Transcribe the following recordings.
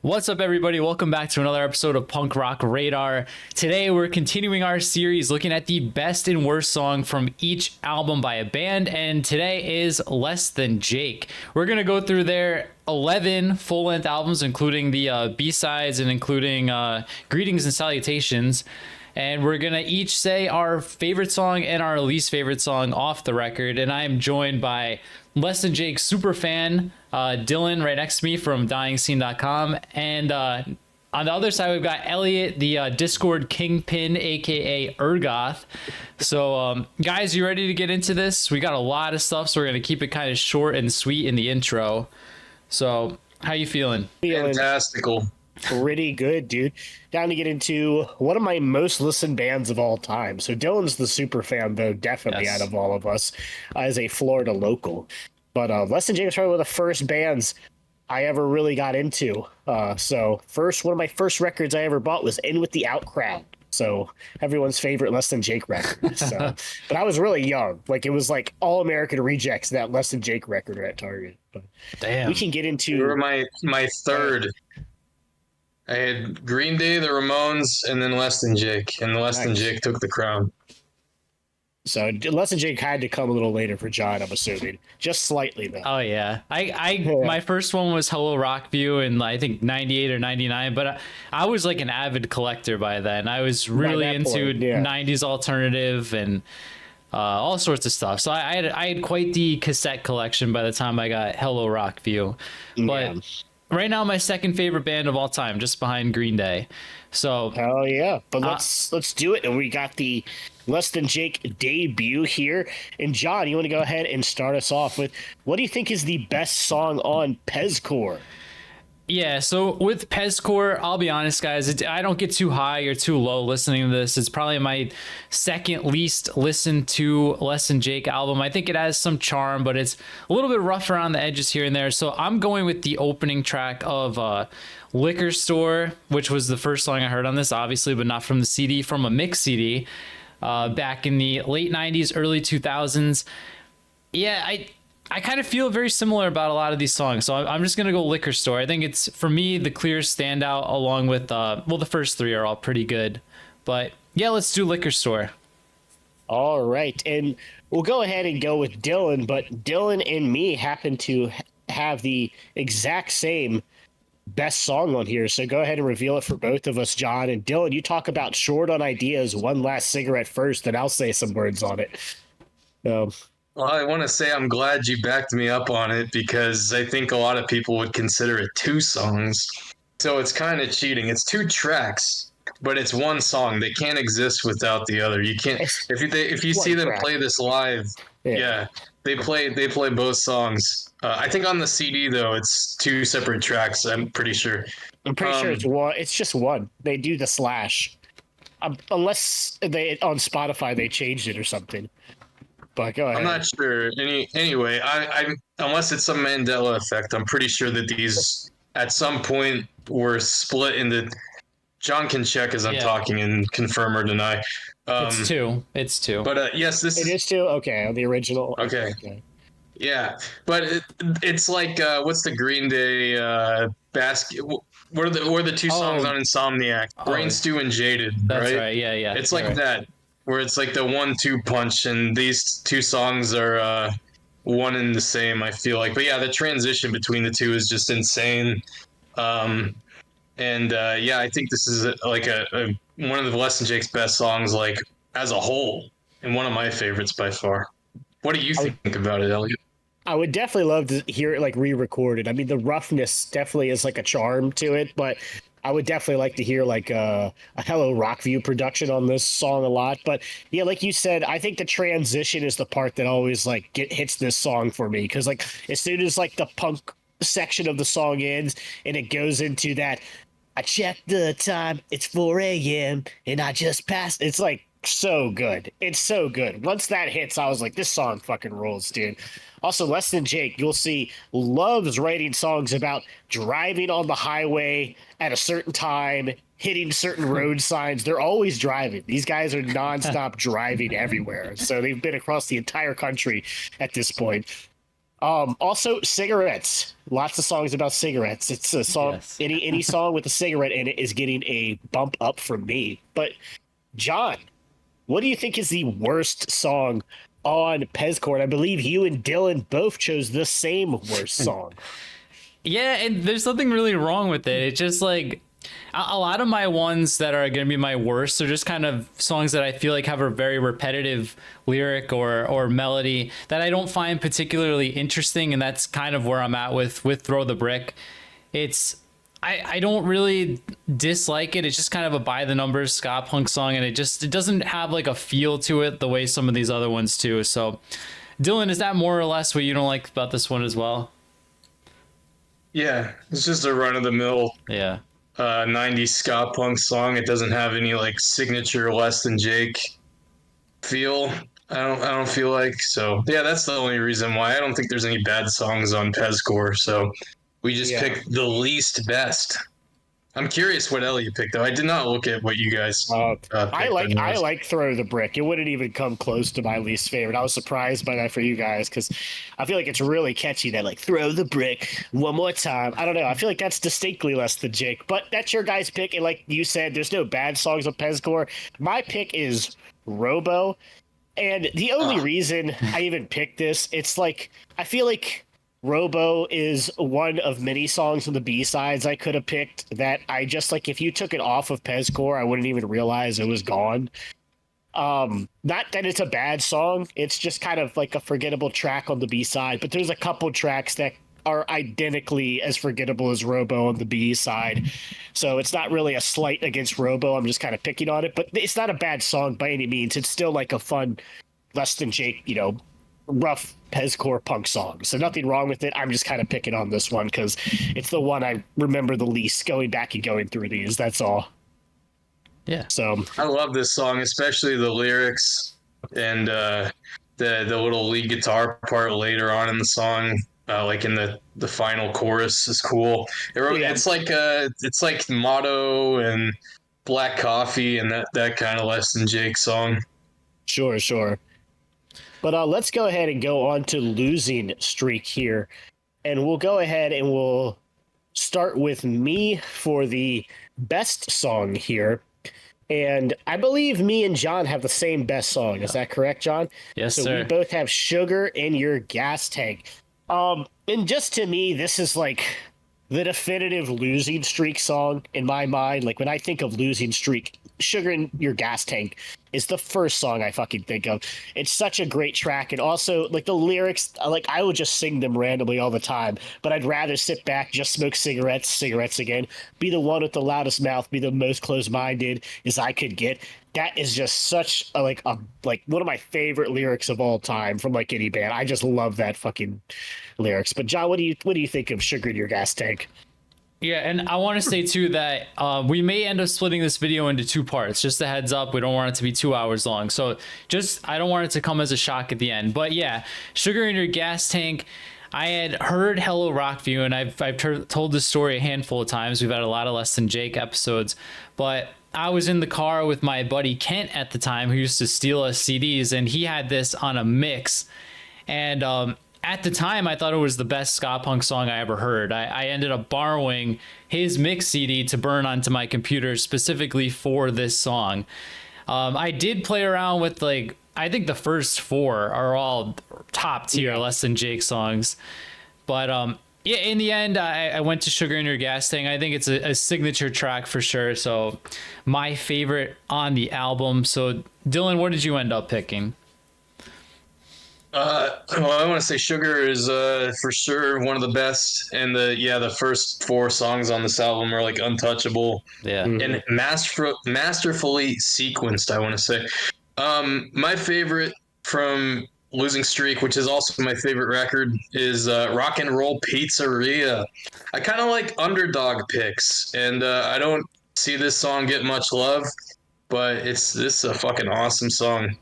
What's up, everybody? Welcome back to another episode of Punk Rock Radar. Today, we're continuing our series looking at the best and worst song from each album by a band, and today is Less Than Jake. We're going to go through their 11 full-length albums, including the B-sides and including Greetings and Salutations, and we're going to each say our favorite song and our least favorite song off the record, and I'm joined by Less Than Jake superfan Dylan right next to me from DyingScene.com, and on the other side we've got Elliot, the Discord kingpin, aka Ergoth. So guys, you ready to get into this? We got a lot of stuff, so we're gonna keep it kind of short and sweet in the intro. So how you feeling? Fantastical. Pretty good, dude. Down to get into one of my most listened bands of all time. So Dylan's the super fan, though, definitely Yes. out of all of us, as a Florida local. But Less Than Jake was probably one of the first bands I ever really got into. So one of my first records I ever bought was In With the Out Crowd. So everyone's favorite Less Than Jake record. So, but I was really young. Like, it was like All American Rejects, that Less Than Jake record at Target. But Damn. we can get into... You were my third. I had Green Day, the Ramones, and then Less Than Jake. And Less Than Jake took the crown. So Less Than Jake had to come a little later for John, I'm assuming. Just slightly, though. Oh yeah, my first one was Hello Rockview in I think 98 or 99, but I was like an avid collector by then. I was really into 90s alternative and all sorts of stuff. So I had quite the cassette collection by the time I got Hello Rockview. But right now, my second favorite band of all time, just behind Green Day. So hell yeah! But let's do it. And we got the Less Than Jake debut here. And John, you want to go ahead and start us off with what do you think is the best song on Pezcore? Yeah, so with Pezcore, I'll be honest, guys, I don't get too high or too low listening to this. It's probably my second least listened to Less Than Jake album. I think it has some charm, but it's a little bit rough around the edges here and there. So I'm going with the opening track of Liquor Store, which was the first song I heard on this, obviously, but not from the CD, from a mix CD back in the late 90s, early 2000s. Yeah, I kind of feel very similar about a lot of these songs, so I'm just going to go Liquor Store. I think it's, for me, the clear standout, along with, the first three are all pretty good. But, yeah, let's do Liquor Store. All right, and we'll go ahead and go with Dylan, but Dylan and me happen to have the exact same best song on here, so go ahead and reveal it for both of us, John. And Dylan, you talk about short on ideas, one last cigarette first, and I'll say some words on it. Well, I want to say I'm glad you backed me up on it, because I think a lot of people would consider it two songs. So it's kind of cheating. It's two tracks, but it's one song. They can't exist without the other. You can't. If you see them play this live, they play both songs. I think on the CD though, it's two separate tracks. I'm pretty sure. I'm pretty sure it's one. It's just one. They do the slash, unless they on Spotify they changed it or something. But go ahead. I'm not sure. Anyway, I unless it's some Mandela effect, I'm pretty sure that these at some point were split into. John can check as I'm talking and confirm or deny. It's two. But yes, it is two. Okay, on the original. Okay. Yeah, but it's like what's the Green Day basket? What are the two songs on Insomniac? Brain Stew and Jaded. That's right. Yeah. It's like that, where it's like the 1-2 punch, and these two songs are one and the same, I feel like. But yeah, the transition between the two is just insane. I think this is like a one of the Less Than Jake's best songs, like as a whole, and one of my favorites by far. What do you think about it, Elliot? I would definitely love to hear it like re-recorded. I mean, the roughness definitely is like a charm to it, but I would definitely like to hear like a Hello Rockview production on this song a lot. But yeah, like you said, I think the transition is the part that always like hits this song for me, because like as soon as like the punk section of the song ends and it goes into that, I checked the time, it's 4 a.m. and I just passed. It's like So good. It's so good. Once that hits, I was like, this song fucking rules, dude. Also, Less Than Jake, you'll see, loves writing songs about driving on the highway at a certain time, hitting certain road signs. They're always driving. These guys are nonstop driving everywhere. So they've been across the entire country at this point. Also, cigarettes. Lots of songs about cigarettes. It's a song. Yes. Any song with a cigarette in it is getting a bump up from me. But John, what do you think is the worst song on Pezcore? I believe you and Dylan both chose the same worst song. Yeah, and there's something really wrong with it. It's just like a lot of my ones that are going to be my worst are just kind of songs that I feel like have a very repetitive lyric or melody that I don't find particularly interesting, and that's kind of where I'm at with Throw the Brick. I don't really dislike it. It's just kind of a by the numbers ska punk song, and it doesn't have like a feel to it the way some of these other ones do. So, Dylan, is that more or less what you don't like about this one as well? Yeah, it's just a run of the mill Yeah. 90s ska punk song. It doesn't have any like signature Less Than Jake feel. I don't feel like. So yeah, that's the only reason why. I don't think there's any bad songs on Pezcore. So we just picked the least best. I'm curious what Elliot picked though. I did not look at what you guys. Picked I like Throw the Brick. It wouldn't even come close to my least favorite. I was surprised by that for you guys because I feel like it's really catchy. That like throw the brick one more time. I don't know. I feel like that's distinctly Less Than Jake, but that's your guys' pick. And like you said, there's no bad songs on Pezcore. My pick is Robo, and the only reason I even picked this, it's like I feel like Robo is one of many songs on the B-sides I could have picked that I just like if you took it off of Pezcore, I wouldn't even realize it was gone. Not that it's a bad song, it's just kind of like a forgettable track on the B-side, but there's a couple tracks that are identically as forgettable as Robo on the B-side. So it's not really a slight against Robo, I'm just kind of picking on it, but it's not a bad song by any means. It's still like a fun Less Than Jake, rough Pezcore punk song. So nothing wrong with it. I'm just kind of picking on this one because it's the one I remember the least going back and going through these. That's all. Yeah. So I love this song, especially the lyrics and the little lead guitar part later on in the song. Like in the final chorus is cool. It's like Motto and Black Coffee and that kind of Less Than Jake song. Sure. But let's go ahead and go on to Losing Streak here. And we'll go ahead and we'll start with me for the best song here. And I believe me and John have the same best song. Is that correct, John? Yes, so sir. We both have Sugar in Your Gas Tank. And just to me, this is like the definitive Losing Streak song in my mind. Like when I think of Losing Streak, Sugar in Your Gas Tank is the first song I fucking think of. It's such a great track. And also like the lyrics, like I would just sing them randomly all the time, but I'd rather sit back, just smoke cigarettes again, be the one with the loudest mouth, be the most closed-minded as I could get. That is just such a like one of my favorite lyrics of all time from like any band. I just love that fucking lyrics. But John, what do you think of Sugar in Your Gas Tank? Yeah, and I want to say too that we may end up splitting this video into two parts. Just a heads up, we don't want it to be 2 hours long. So I don't want it to come as a shock at the end. But yeah, Sugar in Your Gas Tank. I had heard Hello Rockview, and I've told this story a handful of times. We've had a lot of Less Than Jake episodes, but I was in the car with my buddy Kent at the time, who used to steal us CDs, and he had this on a mix. And at the time, I thought it was the best ska punk song I ever heard. I ended up borrowing his mix CD to burn onto my computer specifically for this song. I did play around with I think the first four are all top tier Less Than Jake songs. But yeah, in the end, I went to Sugar in Your Gas Tank. I think it's a signature track for sure. So my favorite on the album. So Dylan, what did you end up picking? Well, I want to say Sugar is for sure one of the best, and the first four songs on this album are like untouchable, and masterfully sequenced. I want to say, my favorite from Losing Streak, which is also my favorite record, is Rock and Roll Pizzeria. I kind of like underdog picks, and I don't see this song get much love. but this is a fucking awesome song.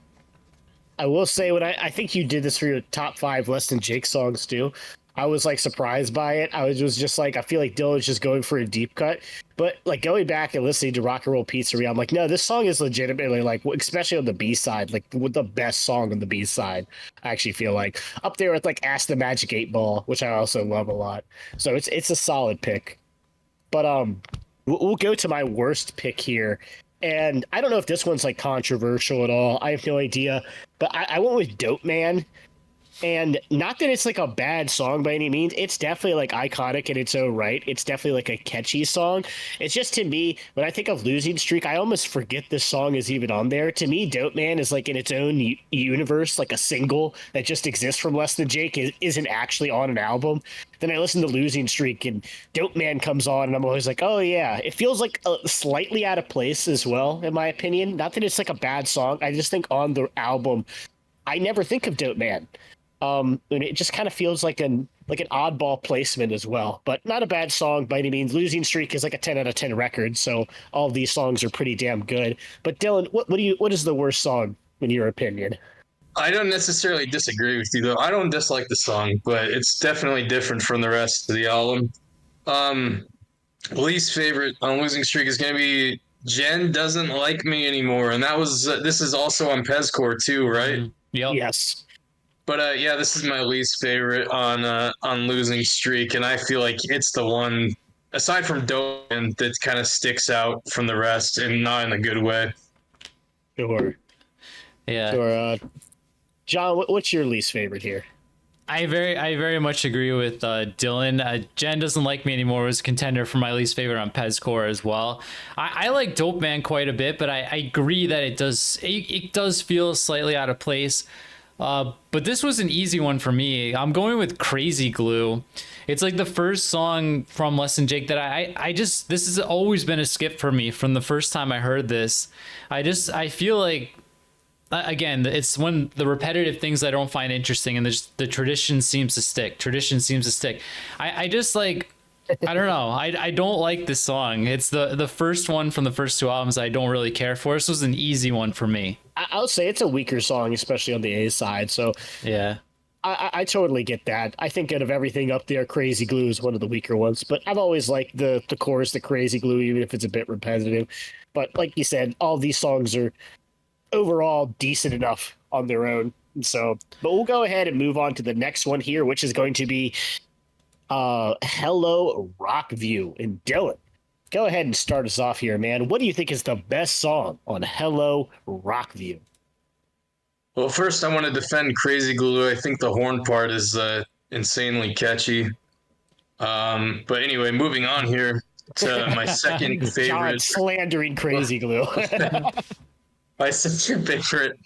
I will say, when I think you did this for your top 5 Less Than Jake songs too. I was like surprised by it. Was just like, I feel like Dylan's just going for a deep cut. But like going back and listening to Rock and Roll Pizzeria, I'm like, no, this song is legitimately like, especially on the B side, like with the best song on the B side. I actually feel like up there with like Ask the Magic 8 Ball, which I also love a lot. So it's a solid pick. But we'll go to my worst pick here. And I don't know if this one's like controversial at all. I have no idea. But I went with Dope Man. And not that it's like a bad song by any means. It's definitely like iconic in its own right. It's definitely like a catchy song. It's just, to me, when I think of Losing Streak, I almost forget this song is even on there. To me, Dope Man is like in its own universe, like a single that just exists from Less Than Jake, isn't actually on an album. Then I listen to Losing Streak and Dope Man comes on and I'm always like, oh yeah. It feels like slightly out of place as well, in my opinion. Not that it's like a bad song. I just think on the album, I never think of Dope Man. And it just kind of feels like an oddball placement as well, but not a bad song by any means. Losing Streak is like a 10 out of 10 record, so all of these songs are pretty damn good. But Dylan, what is the worst song in your opinion? I don't necessarily disagree with you though. I don't dislike the song, but it's definitely different from the rest of the album. Least favorite on Losing Streak is gonna be Jen Doesn't Like Me Anymore, and this is also on Pezcore too, right? Yep. Yes. But yeah, this is my least favorite on Losing Streak, and I feel like it's the one, aside from Dope, that kind of sticks out from the rest, and not in a good way. Sure. Yeah. Sure. John, what's your least favorite here? I very much agree with Dylan. Jen Doesn't Like Me Anymore was a contender for my least favorite on Pezcore as well. I like Dope Man quite a bit, but I agree that it does feel slightly out of place. But this was an easy one for me. I'm going with Crazy Glue. It's like the first song from Less Than Jake that this has always been a skip for me from the first time I heard this. I feel like, again, it's one the repetitive things I don't find interesting, and the tradition seems to stick. I just like, I don't know. I don't like this song. It's the first one from the first 2 albums I don't really care for. This was an easy one for me. I'll say it's a weaker song, especially on the A side. So yeah, I totally get that. I think out of everything up there, Crazy Glue is one of the weaker ones. But I've always liked the chorus, the Crazy Glue, even if it's a bit repetitive. But like you said, all these songs are overall decent enough on their own. So, but we'll go ahead and move on to the next one here, which is going to be Hello Rockview. And Dylan, go ahead and start us off here, man. What do you think is the best song on Hello Rockview? Well, first I want to defend Crazy Glue. I think the horn part is insanely catchy. But anyway, moving on here to my second favorite. John slandering Crazy Glue. My second favorite.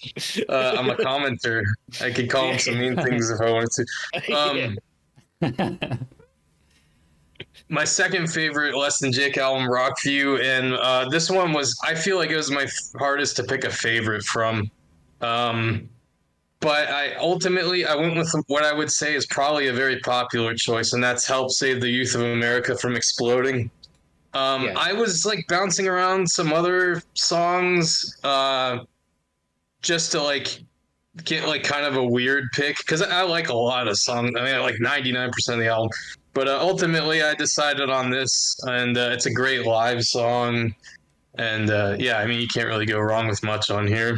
I'm a commenter. I could call him some mean things if I wanted to. My second favorite Less Than Jake album, Rockview, and this one I feel like it was my hardest to pick a favorite from. But I went with what I would say is probably a very popular choice, and that's Help Save the Youth of America from Exploding. Yeah. I was like bouncing around some other songs just to like get like kind of a weird pick, because I like a lot of songs. I mean, I like 99% of the album. But ultimately, I decided on this, and it's a great live song. And yeah, I mean, you can't really go wrong with much on here.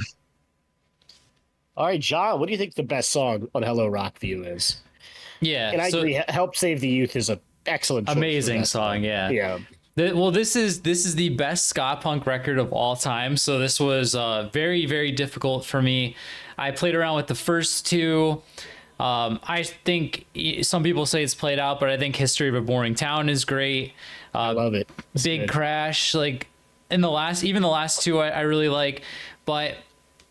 All right, John, what do you think the best song on Hello Rockview is? Yeah. And I agree, Help Save the Youth is an excellent choice. Amazing song, yeah. Yeah. Well, this is the best ska punk record of all time, so this was very, very difficult for me. I played around with the first 2. I think some people say it's played out, but I think History of a Boring Town is great. I love it. It's Big good. Crash, like in the last 2 I really like, but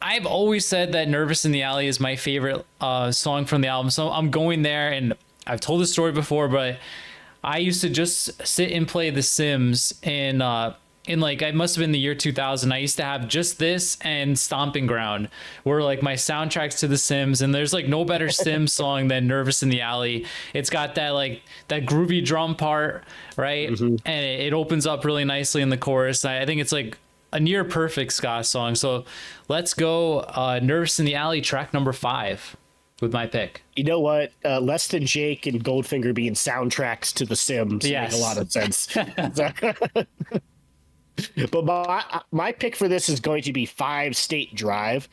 I've always said that Nervous in the Alley is my favorite song from the album. So I'm going there, and I've told this story before, but I used to just sit and play The Sims in like, it must have been the year 2000. I used to have just this and Stomping Ground were like my soundtracks to The Sims, and there's like no better Sims song than Nervous in the Alley. It's got that like that groovy drum part, right? Mm-hmm. And it opens up really nicely in the chorus. I think it's like a near perfect ska song. So let's go Nervous in the Alley, track number 5 with my pick. You know what? Less Than Jake and Goldfinger being soundtracks to The Sims Yes. make a lot of sense. But my pick for this is going to be 5 State Drive.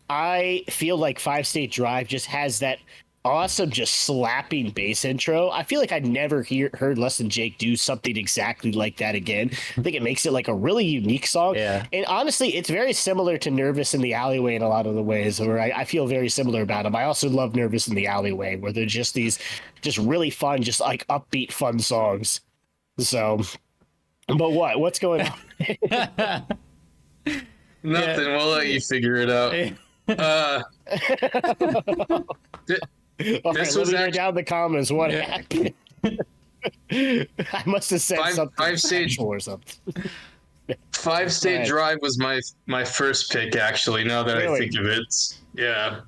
I feel like 5 State Drive just has that awesome, just slapping bass intro. I feel like I never heard Less Than Jake do something exactly like that again. I think it makes it like a really unique song. Yeah. And honestly, it's very similar to Nervous in the Alleyway in a lot of the ways, where I feel very similar about them. I also love Nervous in the Alleyway, where they're just these just really fun, just like upbeat, fun songs. So, but what's going on? Nothing. We'll let you figure it out. All right, let me go down the comments. What happened? I must have said something sexual or something. 5 State Drive was my first pick, actually, now that I think of it. Yeah.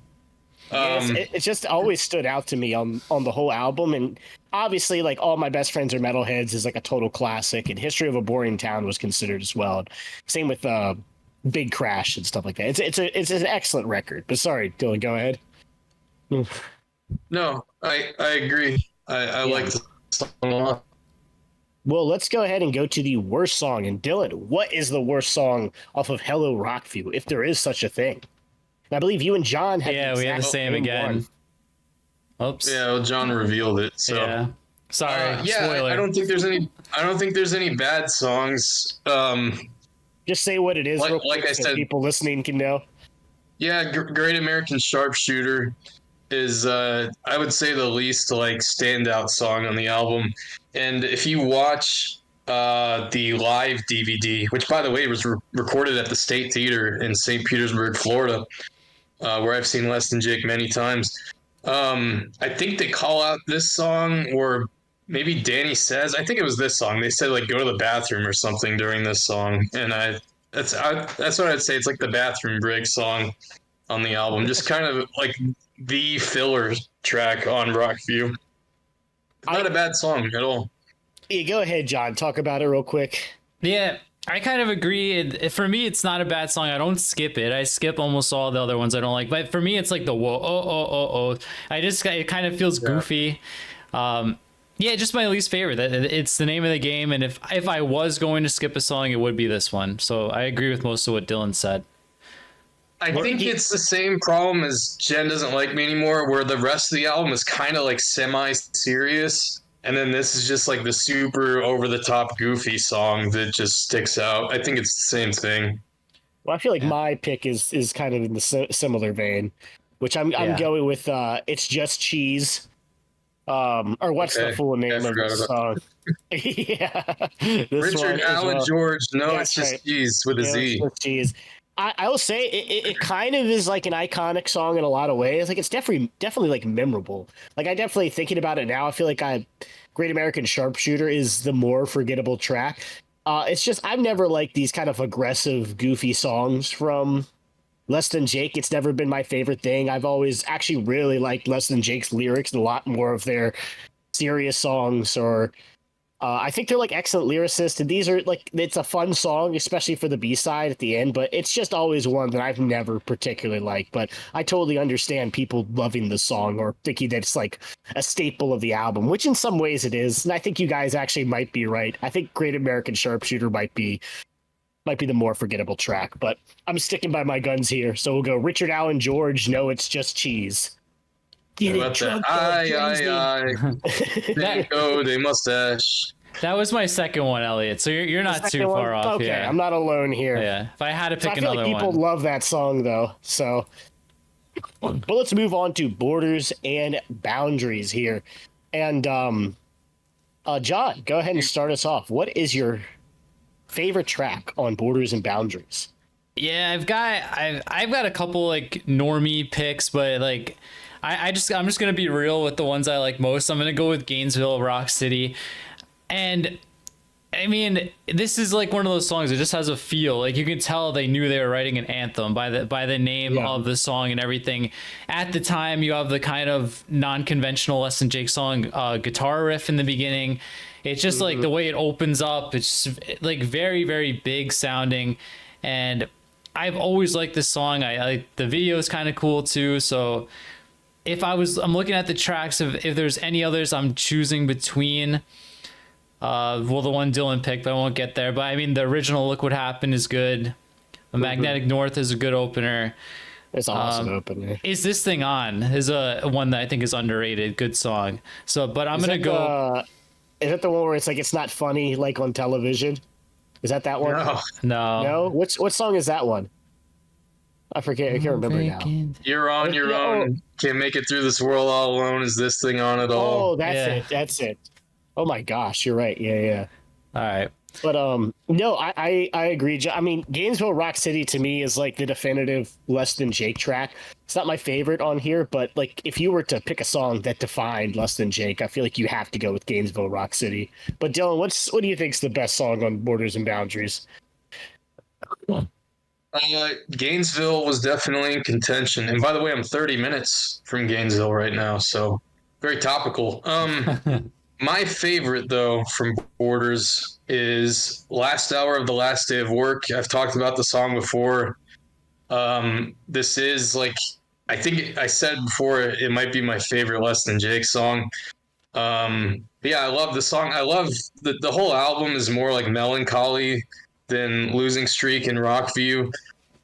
Yes, it just always stood out to me on the whole album. And obviously, like, All My Best Friends Are Metalheads is like a total classic, and History of a Boring Town was considered as well. Same with Big Crash and stuff like that. It's an excellent record. But sorry, Dylan, go ahead. No, I agree. I like the song a lot. Well, let's go ahead and go to the worst song. And Dylan, what is the worst song off of Hello Rockview, if there is such a thing? And I believe you and John had we have the same again. One. Oops. Yeah, well, John revealed it. So Yeah. Sorry. Spoiler. I don't think there's any bad songs. Just say what it is, real quick, like I so said, people listening can know. Yeah, Great American Sharpshooter is I would say the least like standout song on the album. And if you watch the live DVD, which by the way was recorded at the State Theater in St. Petersburg, Florida, where I've seen Less Than Jake many times, I think they call out this song, or maybe Danny says, I think it was this song. They said like go to the bathroom or something during this song, and that's what I'd say. It's like the bathroom break song on the album, just kind of like the filler track on Rockview. Not a bad song at all. Yeah, go ahead, John. Talk about it real quick. Yeah, I kind of agree. For me, it's not a bad song. I don't skip it. I skip almost all the other ones I don't like. But for me, it's like the whoa, oh. It kind of feels goofy. Yeah, just my least favorite. It's the name of the game, and if I was going to skip a song, it would be this one. So I agree with most of what Dylan said. I think it's the same problem as Jen Doesn't Like Me Anymore, where the rest of the album is kind of like semi-serious, and then this is just like the super over-the-top goofy song that just sticks out. I think it's the same thing. Well, I feel like my pick is kind of in the similar vein, which I'm going with It's Just Cheese. Or what's the full name of the song? Yeah. Richard Allen George. No, it's just cheese with a Z. It's just cheese. I will say it kind of is like an iconic song in a lot of ways. Like it's definitely like memorable. Like I definitely thinking about it now, I feel like Great American Sharpshooter is the more forgettable track. It's just I've never liked these kind of aggressive, goofy songs from Less Than Jake. It's never been my favorite thing. I've always actually really liked Less Than Jake's lyrics and a lot more of their serious songs, or I think they're like excellent lyricists, and these are like, it's a fun song, especially for the B-side at the end, but it's just always one that I've never particularly liked. But I totally understand people loving the song or thinking that it's like a staple of the album, which in some ways it is. And I think you guys actually might be right. I think Great American Sharpshooter might be the more forgettable track, but I'm sticking by my guns here. So we'll go Richard Allen George, No, It's Just Cheese. Get it drunk, aye. Bingo de mustache. That was my second one, Elliot. So you're not too far off. Okay, yeah. I'm not alone here. Yeah. If I had to pick I feel another like people one. love that song though. So, but let's move on to Borders and Boundaries here. And John, go ahead and start us off. What is your favorite track on Borders and Boundaries? Yeah, I've got a couple like normie picks, but like I'm just gonna be real with the ones I like most. I'm gonna go with Gainesville, Rock City, and I mean this is like one of those songs that just has a feel. Like you can tell they knew they were writing an anthem by the name of the song and everything. At the time, you have the kind of non-conventional Less Than Jake song guitar riff in the beginning. It's just like the way it opens up. It's just, like very, very big sounding. and I've always liked this song. I like the video is kind of cool too. So I'm looking at the tracks, if there's any others I'm choosing between, well, the one Dylan picked, but I won't get there. But I mean, the original Look What Happened is good. The Magnetic North is a good opener. It's awesome opener. Is This Thing On is a one that I think is underrated. Good song. So, but I'm gonna go. Is that the one where it's like it's not funny like on television? Is that one? No. What song is that one? I forget. I can't remember now. You're on your own. Can't make it through this world all alone. Is this thing on at all? Oh, that's it. Oh my gosh, you're right. Yeah. All right. But no, I agree. I mean, Gainesville Rock City to me is like the definitive Less Than Jake track. It's not my favorite on here, but like if you were to pick a song that defined Less Than Jake, I feel like you have to go with Gainesville Rock City. But Dylan, what do you think's the best song on Borders and Boundaries? Gainesville was definitely in contention. And by the way, I'm 30 minutes from Gainesville right now, so very topical. My favorite, though, from Borders is Last Hour of the Last Day of Work. I've talked about the song before. This is like, I think I said before, it might be my favorite Less Than Jake song. Yeah, I love the song. I love the whole album is more like melancholy than Losing Streak and Rockview.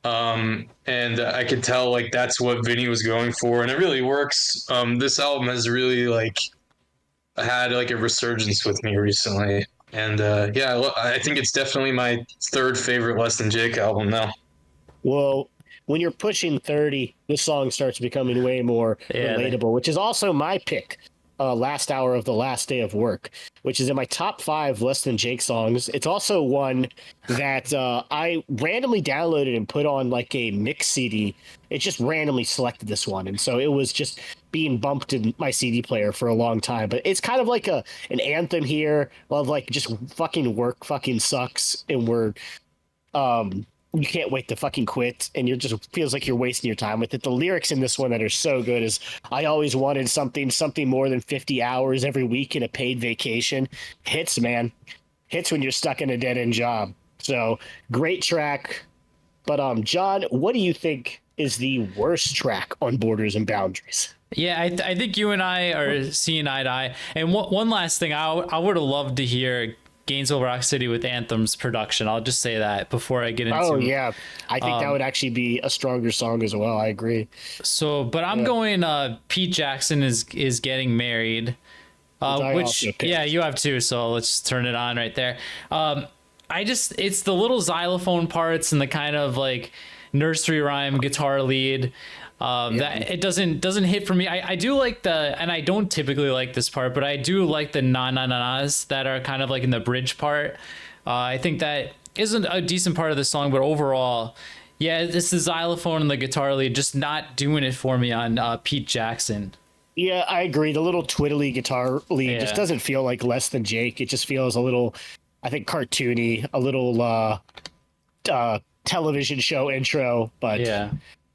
And I could tell like that's what Vinny was going for, and it really works. This album has really like had like a resurgence with me recently, and yeah, I think it's definitely my third favorite Less Than Jake album now. Well, when you're pushing 30, this song starts becoming way more relatable, which is also my pick. Last Hour of the Last Day of Work, which is in my top 5 Less Than Jake songs. It's also one that I randomly downloaded and put on like a mix CD. It just randomly selected this one, and so it was just being bumped in my CD player for a long time. But it's kind of like an anthem here of like just fucking work fucking sucks, and we're you can't wait to fucking quit, and you're just feels like you're wasting your time with it. The lyrics in this one that are so good is, I always wanted something more than 50 hours every week in a paid vacation. Hits, man. Hits when you're stuck in a dead-end job. So, great track. But, John, what do you think is the worst track on Borders and Boundaries? Yeah, I think you and I are seeing eye to eye. And one last thing, I would have loved to hear Gainesville Rock City with Anthem's production. I'll just say that before I get into. Oh yeah, I think that would actually be a stronger song as well. I agree. So, but I'm going. Pete Jackson is getting married, which yeah, you have too. So let's turn it on right there. It's the little xylophone parts and the kind of like nursery rhyme guitar lead. That it doesn't hit for me. I do like and I don't typically like this part, but I do like the na-na-na-nas that are kind of like in the bridge part. I think that isn't a decent part of the song, but overall, yeah, it's the xylophone and the guitar lead just not doing it for me on Pete Jackson. Yeah, I agree. The little twiddly guitar lead just doesn't feel like Less Than Jake. It just feels a little, I think, cartoony, a little television show intro, but yeah.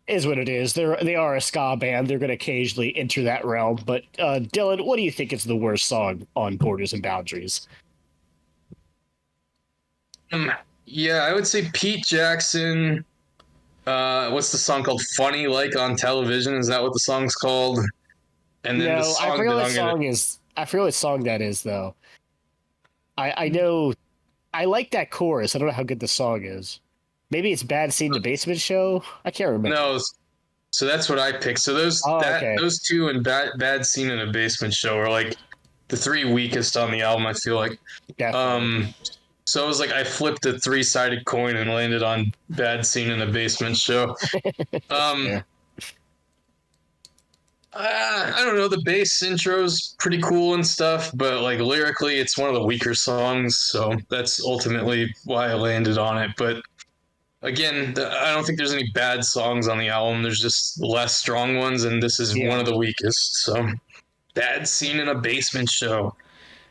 Is what it is. They are a ska band. They're going to occasionally enter that realm. But Dylan, what do you think is the worst song on Borders and Boundaries? Yeah, I would say Pete Jackson. What's the song called? Funny Like on Television. Is that what the song's called? And then the song I forget what song is. I forget what song that is though. I know. I like that chorus. I don't know how good the song is. Maybe it's Bad Scene in the Basement Show. I can't remember. No, so that's what I picked. So those two and Bad Scene in a Basement Show are like the 3 weakest on the album. I feel like. Definitely. So it was like I flipped a 3-sided coin and landed on Bad Scene in a Basement Show. I don't know. The bass intro's pretty cool and stuff, but like lyrically, it's one of the weaker songs. So that's ultimately why I landed on it. But again, I don't think there's any bad songs on the album. There's just less strong ones, and this is one of the weakest. So, Bad Scene in a Basement Show.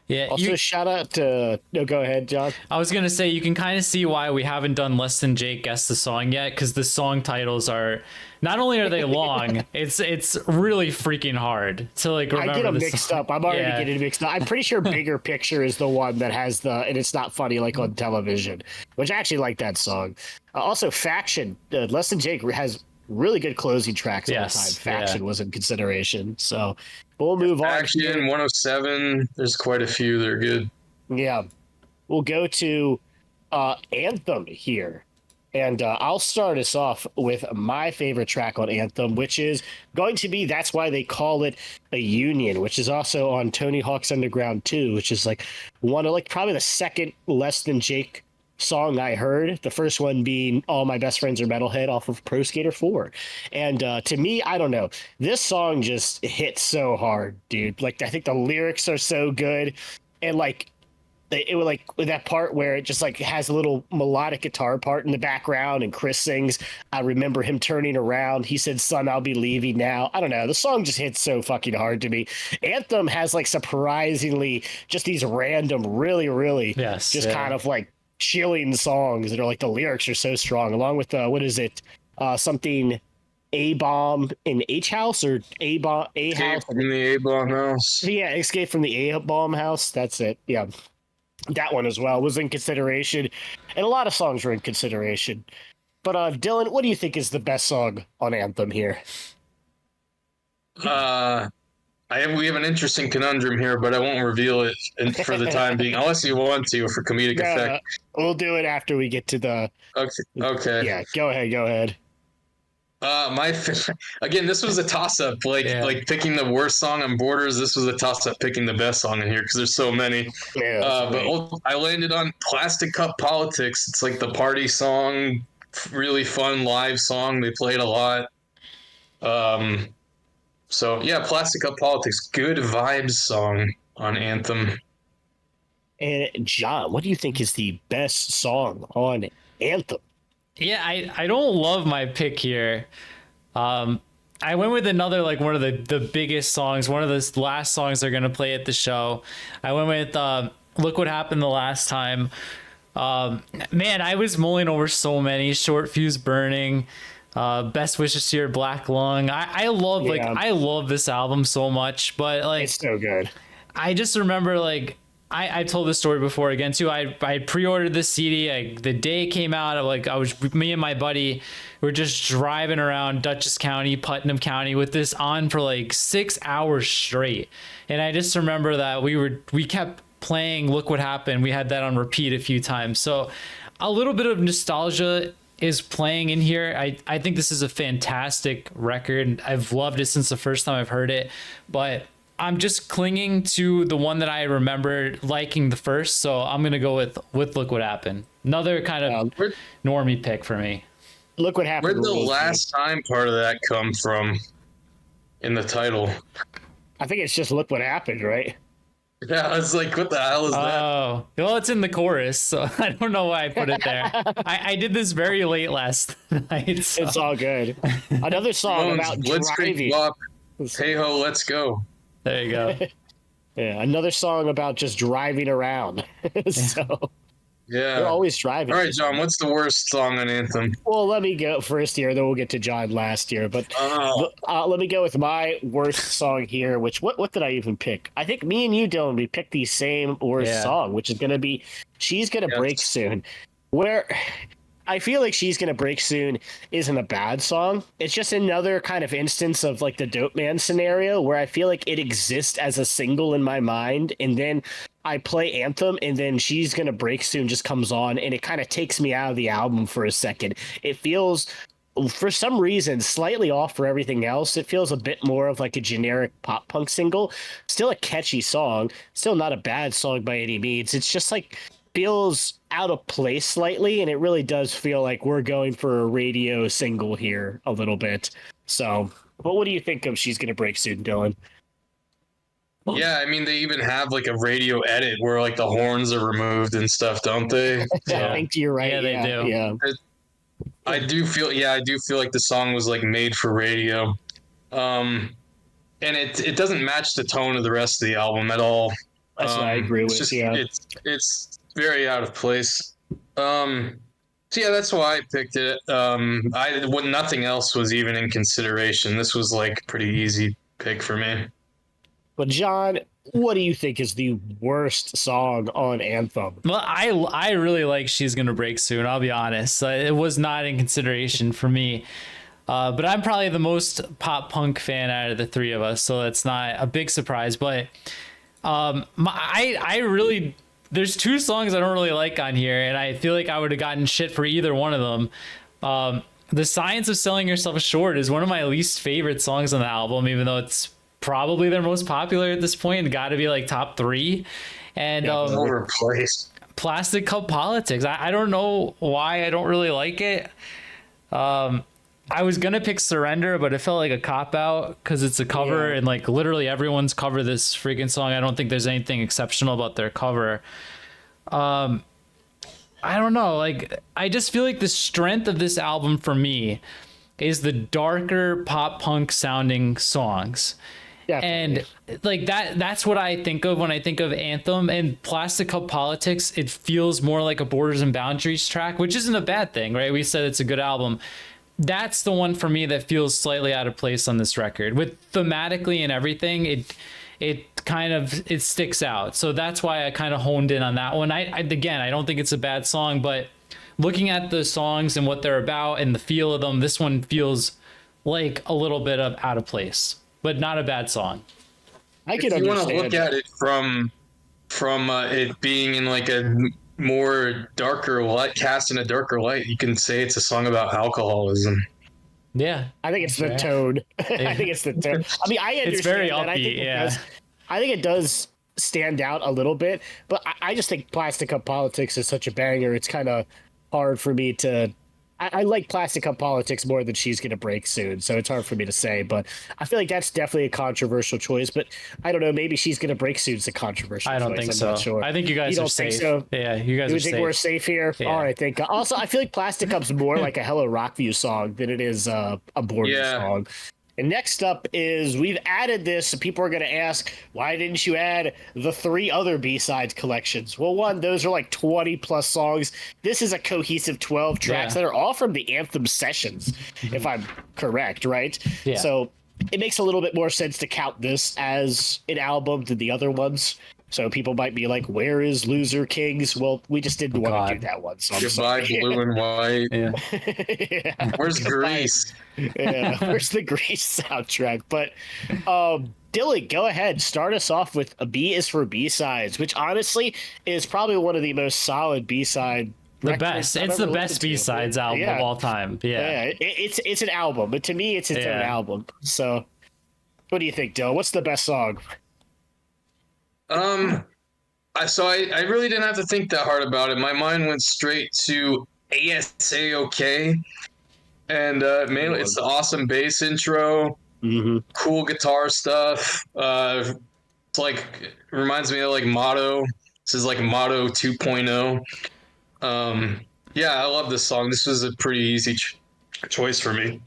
Yeah. Also, shout out to. No, go ahead, John. I was gonna say you can kind of see why we haven't done Less Than Jake guess the song yet, because the song titles are not only are they long, it's really freaking hard to like remember. I get them mixed up. I'm already getting mixed up. I'm pretty sure Bigger Picture is the one that has and it's not funny like on television, which I actually like that song. Also, Faction, Less Than Jake has really good closing tracks all the time. Faction was in consideration, so we'll move on. Faction, 107. There's quite a few that are good. Yeah, we'll go to Anthem here. And I'll start us off with my favorite track on Anthem, which is going to be That's Why They Call It a Union, which is also on Tony Hawk's Underground 2, which is like one of like probably the second Less Than Jake song I heard. The first one being All My Best Friends Are Metalhead off of Pro Skater 4. And to me, I don't know, this song just hits so hard, dude. Like, I think the lyrics are so good. And like, it was like that part where it just like has a little melodic guitar part in the background and Chris sings, I remember him turning around. He said, son, I'll be leaving now. I don't know. The song just hits so fucking hard to me. Anthem has like surprisingly just these random, really kind of like chilling songs that are like the lyrics are so strong, along with what is it? Something A-bomb in H-House or A-bomb A-house? Escape from the A-bomb house. Yeah, Escape from the A-bomb house. That's it. Yeah. That one as well was in consideration, and a lot of songs were in consideration. But Dylan, what do you think is the best song on Anthem here? We have an interesting conundrum here, but I won't reveal it for the time being, unless you want to for comedic effect. We'll do it after we get to the. Okay. Yeah, go ahead. Again, this was a toss-up. Like picking the worst song on Borders. This was a toss-up picking the best song in here because there's so many. Yeah, but I landed on Plastic Cup Politics. It's like the party song, really fun live song. They played a lot. So yeah, Plastic Cup Politics, good vibes song on Anthem. And John, what do you think is the best song on Anthem? Yeah, I don't love my pick here. I went with another, like one of the biggest songs, one of the last songs they're going to play at the show. I went with Look What Happened the Last Time. Man, I was mulling over so many. Short Fuse Burning, Best Wishes to Your Black Lung. I love this album so much, but like it's so good. I just remember like I told this story before again too. I pre-ordered this CD the day it came out. Me and my buddy were just driving around Dutchess County, Putnam County with this on for like 6 hours straight. And I just remember that we kept playing Look What Happened. We had that on repeat a few times. So a little bit of nostalgia is playing in here. I think this is a fantastic record. I've loved it since the first time I've heard it, but I'm just clinging to the one that I remember liking the first, so I'm gonna go with Look What Happened. Another kind of normie pick for me. Look What Happened. Where'd the last time part of that come from in the title? I think it's just Look What Happened, right? Yeah, I was like, what the hell is that? Oh, well, it's in the chorus, so I don't know why I put it there. I did this very late last night. So. It's all good. Another song about driving. Hey ho, let's go. There you go. Yeah, another song about just driving around. So yeah, we're always driving. All right, John, what's the worst song on Anthem? Well, let me go first here, then we'll get to John last year. But let me go with my worst song here. Which what did I even pick? I think me and you, Dylan, we picked the same worst song, which is going to be "She's Gonna Break Soon," where I feel like She's Gonna Break Soon isn't a bad song. It's just another kind of instance of like the Dope Man scenario where I feel like it exists as a single in my mind, and then I play Anthem, and then She's Gonna Break Soon just comes on, and it kind of takes me out of the album for a second. It feels, for some reason, slightly off for everything else. It feels a bit more of like a generic pop punk single. Still a catchy song. Still not a bad song by any means. It's just like feels out of place slightly, and it really does feel like we're going for a radio single here a little bit. So, but what do you think of She's Gonna Break Soon, Dylan? Yeah, I mean, they even have like a radio edit where like the horns are removed and stuff, don't they? So, I think you're right. Yeah, they do. Yeah. I do feel like the song was like made for radio. And it doesn't match the tone of the rest of the album at all. That's what I agree with. It's very out of place. So yeah, that's why I picked it. When nothing else was even in consideration, this was like a pretty easy pick for me. But John, what do you think is the worst song on Anthem? Well, I really like She's Gonna Break Soon. I'll be honest. It was not in consideration for me. But I'm probably the most pop punk fan out of the three of us, so that's not a big surprise. But I really, there's two songs I don't really like on here, and I feel like I would have gotten shit for either one of them. The Science of Selling Yourself Short is one of my least favorite songs on the album, even though it's probably their most popular at this point. Got to be like top three. And overpriced. Plastic Cup Politics. I don't know why I don't really like it. I was gonna pick Surrender, but it felt like a cop out because it's a cover, and like literally everyone's covered this freaking song. I don't think there's anything exceptional about their cover. I don't know. Like, I just feel like the strength of this album for me is the darker pop punk sounding songs. Definitely. And like that's what I think of when I think of Anthem. And Plastic Cup Politics, it feels more like a Borders and Boundaries track, which isn't a bad thing, right? We said it's a good album. That's the one for me that feels slightly out of place on this record. With thematically and everything, it kind of, it sticks out. So that's why I kind of honed in on that one. Again, I don't think it's a bad song, but looking at the songs and what they're about and the feel of them, this one feels like a little bit of out of place, but not a bad song. If you want to look at it from it being in like a more darker light, cast in a darker light, you can say it's a song about alcoholism. Yeah, I think it's the tone. I think it's the tone. I mean, I understand it's very that. upbeat. I think it does stand out a little bit, but I just think Plastic Cup Politics is such a banger. It's kind of hard for me to. I like Plastic Cup Politics more than She's Gonna Break Soon, so it's hard for me to say. But I feel like that's definitely a controversial choice. But I don't know, maybe She's Gonna Break Soon is a controversial choice. I don't think so. Not sure. I think you guys are safe. So? Yeah, you guys are safe. You think we're safe here? Yeah. All right, thank God. Also, I feel like Plastic Cup's more like a Hello Rockview song than it is a Borders song. And next up is, we've added this, so people are going to ask, why didn't you add the 3 other B-sides collections? Well, one, those are like 20 plus songs. This is a cohesive 12 tracks that are all from the Anthem sessions, if I'm correct, right? Yeah. So it makes a little bit more sense to count this as an album than the other ones. So people might be like, where is Loser Kings? Well, we just didn't want to do that one. So Goodbye, Blue and White. Yeah. Where's Grease? Where's the Grease soundtrack? But Dylan, go ahead. Start us off with A B is for B-sides, which honestly is probably one of the most solid B-side. The best. It's the best B-sides album of all time. Yeah. It's an album, but to me, it's its own album. So, what do you think, Dylan? What's the best song? I really didn't have to think that hard about it. My mind went straight to ASAOK, and mainly it's the awesome bass intro, cool guitar stuff. It's like, reminds me of like Motto. This is like Motto 2.0. I love this song. This was a pretty easy choice for me.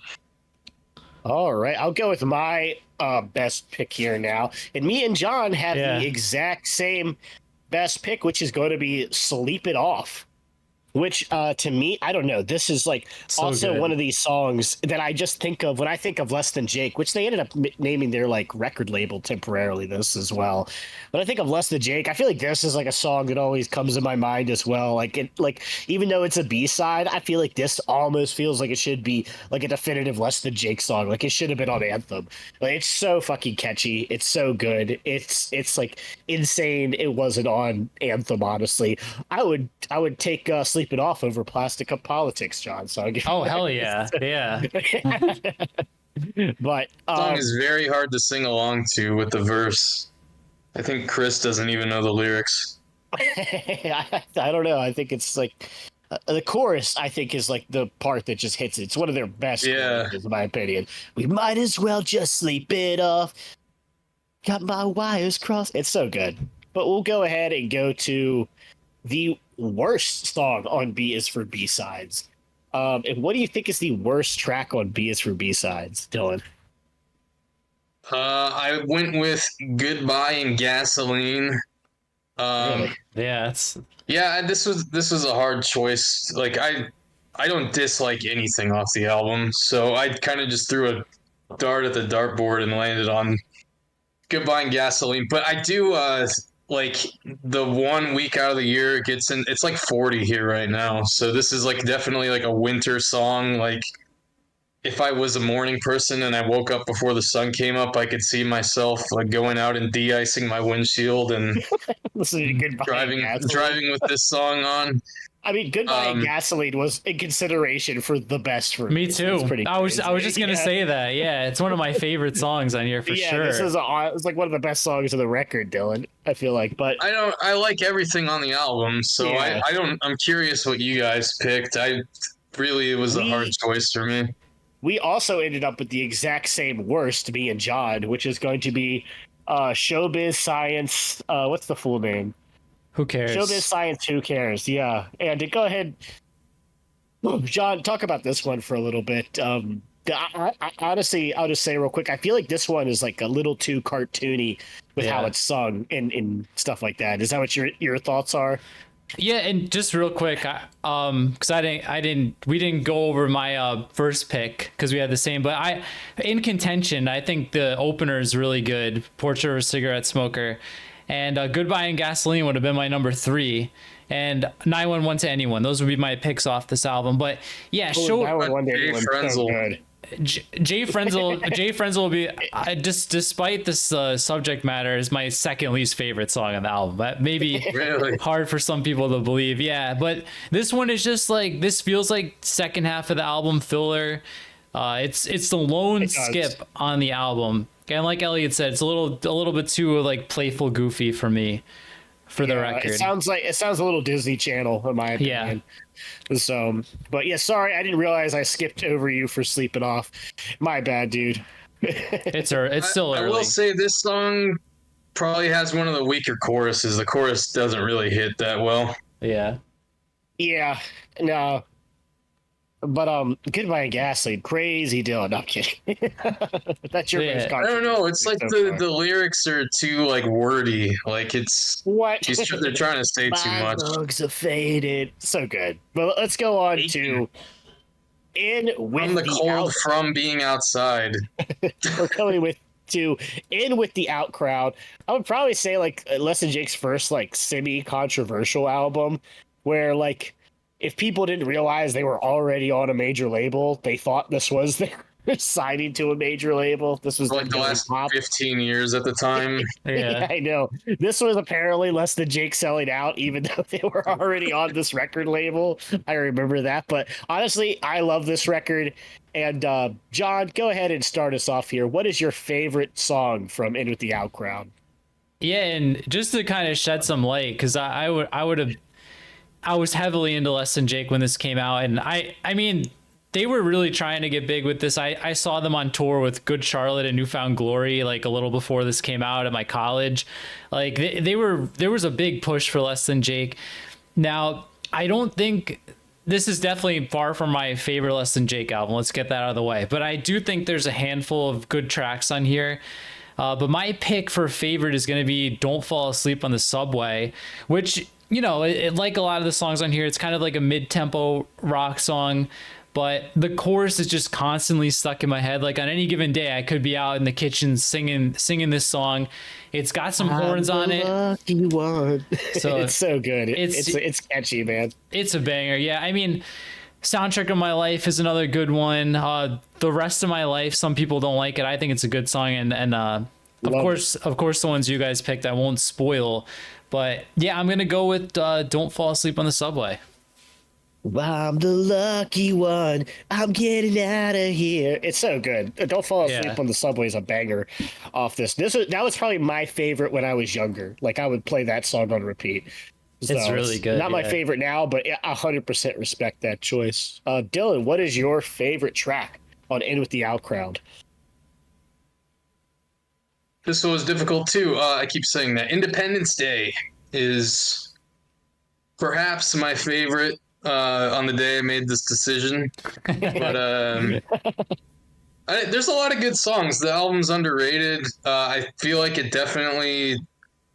All right, I'll go with my best pick here now. And me and John have the exact same best pick, which is going to be Sleep It Off. Which, to me, I don't know. This is like so also good. One of these songs that I just think of when I think of Less Than Jake, which they ended up naming their like record label temporarily this as well. But I think of Less Than Jake, I feel like this is like a song that always comes in my mind as well. Like even though it's a B-side, I feel like this almost feels like it should be like a definitive Less Than Jake song. Like it should have been on Anthem. Like it's so fucking catchy. It's so good. It's like insane. It wasn't on Anthem, honestly. I would take Sleep It Off over Plastic Cup Politics, John. So hell yeah. But the song is very hard to sing along to with the verse. I think Chris doesn't even know the lyrics. I don't know. I think it's like the chorus, I think, is like the part that just hits it. It's one of their best choruses, in my opinion. We might as well just sleep it off. Got my wires crossed. It's so good. But we'll go ahead and go to the worst song on B is for B-sides. And what do you think is the worst track on B is for B-sides, Dylan? I went with Goodbye and Gasoline. Really? Yeah, it's Yeah, this was a hard choice. Like I don't dislike anything off the album, so I kind of just threw a dart at the dartboard and landed on Goodbye and Gasoline. But I do like the 1 week out of the year it gets in. It's like 40 here right now, so this is like definitely like a winter song. Like if I was a morning person and I woke up before the sun came up, I could see myself like going out and de-icing my windshield and Listening to Goodbye and Gasoline. driving with this song on. I mean, Goodbye and Gasoline was in consideration for the best for me too. I was just gonna Yeah. say that. Yeah, it's one of my favorite songs on here for sure. This is it's like one of the best songs of the record, Dylan. I feel like, but I like everything on the album, so Yeah. I'm curious what you guys picked. It was a hard choice for me. we also ended up with the exact same worst, me and John, which is going to be Showbiz Science. What's the full name? Who cares? Showbiz Science. Who cares? Yeah, and go ahead, John. Talk about this one for a little bit. I honestly, I'll just say real quick. I feel like this one is like a little too cartoony with how it's sung and stuff like that. Is that what your thoughts are? Yeah, and just real quick, because we didn't go over my first pick because we had the same. But in contention, I think the opener is really good. Portrait of a Cigarette Smoker, and Goodbye and Gasoline would have been my number 3, and 911 to Anyone. Those would be my picks off this album. But yeah, Jay Frenzel will be despite this subject matter is my second least favorite song on the album. That may be Really? hard for some people to believe. Yeah, but this one is just like, this feels like second half of the album filler. It's the lone skip on the album, and like Elliot said, it's a little bit too like playful, goofy for me. For the record, it sounds a little Disney Channel in my opinion. Yeah. So, but yeah, sorry, I didn't realize I skipped over you for sleeping off. My bad, dude. It's still early. I will say this song probably has one of the weaker choruses. The chorus doesn't really hit that well. Yeah. Yeah. No. But Goodbye and Gasoline, crazy Dylan. No, I'm kidding. That's your most I don't know. It's like the lyrics are too like wordy. Like it's what they're trying to say too much. My bugs have faded. So good. But let's go on to In With From the cold from being outside. We're coming with to In With the Out Crowd. I would probably say like Less Than Jake's first like semi-controversial album, where like if people didn't realize they were already on a major label, they thought this was their signing to a major label. This was like the last 15 years at the time. Yeah, I know. This was apparently Less Than Jake selling out, even though they were already on this record label. I remember that. But honestly, I love this record. And John, go ahead and start us off here. What is your favorite song from In With the Out Crowd? Yeah, and just to kind of shed some light, because I was heavily into Less Than Jake when this came out, and I mean, they were really trying to get big with this. I saw them on tour with Good Charlotte and Newfound Glory like a little before this came out at my college. Like there was a big push for Less Than Jake. Now, I don't think this is definitely far from my favorite Less Than Jake album. Let's get that out of the way. But I do think there's a handful of good tracks on here. But my pick for favorite is going to be Don't Fall Asleep on the Subway, which, you know, like a lot of the songs on here, it's kind of like a mid-tempo rock song, but the chorus is just constantly stuck in my head. Like on any given day, I could be out in the kitchen singing this song. It's got some horns on it. Lucky one. So it's so good. It's catchy, man. It's a banger. Yeah, I mean, Soundtrack of My Life is another good one. The Rest of My Life, some people don't like it. I think it's a good song, and of course, the ones you guys picked, I won't spoil. But yeah, I'm gonna go with Don't Fall Asleep on the Subway. I'm the lucky one. I'm getting out of here. It's so good. Don't Fall Asleep on the Subway is a banger off this. That was probably my favorite when I was younger. Like I would play that song on repeat. So it's really good. Not my favorite now, but 100% respect that choice. Dylan, what is your favorite track on In With the Out Crowd? This was difficult too. I keep saying that. Independence Day is perhaps my favorite on the day I made this decision. But there's a lot of good songs. The album's underrated. I feel like it definitely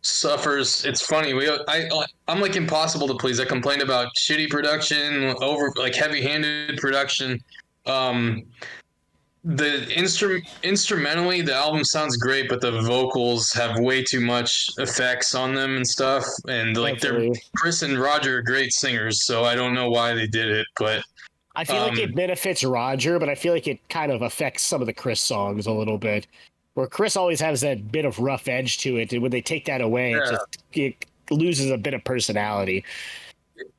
suffers. It's funny. I'm like impossible to please. I complained about shitty production, over like heavy-handed production. Um, the instrumentally, the album sounds great, but the vocals have way too much effects on them and stuff. And like Definitely. Chris and Roger are great singers, so I don't know why they did it, but I feel like it benefits Roger, but I feel like it kind of affects some of the Chris songs a little bit. Where Chris always has that bit of rough edge to it, and when they take that away, it loses a bit of personality.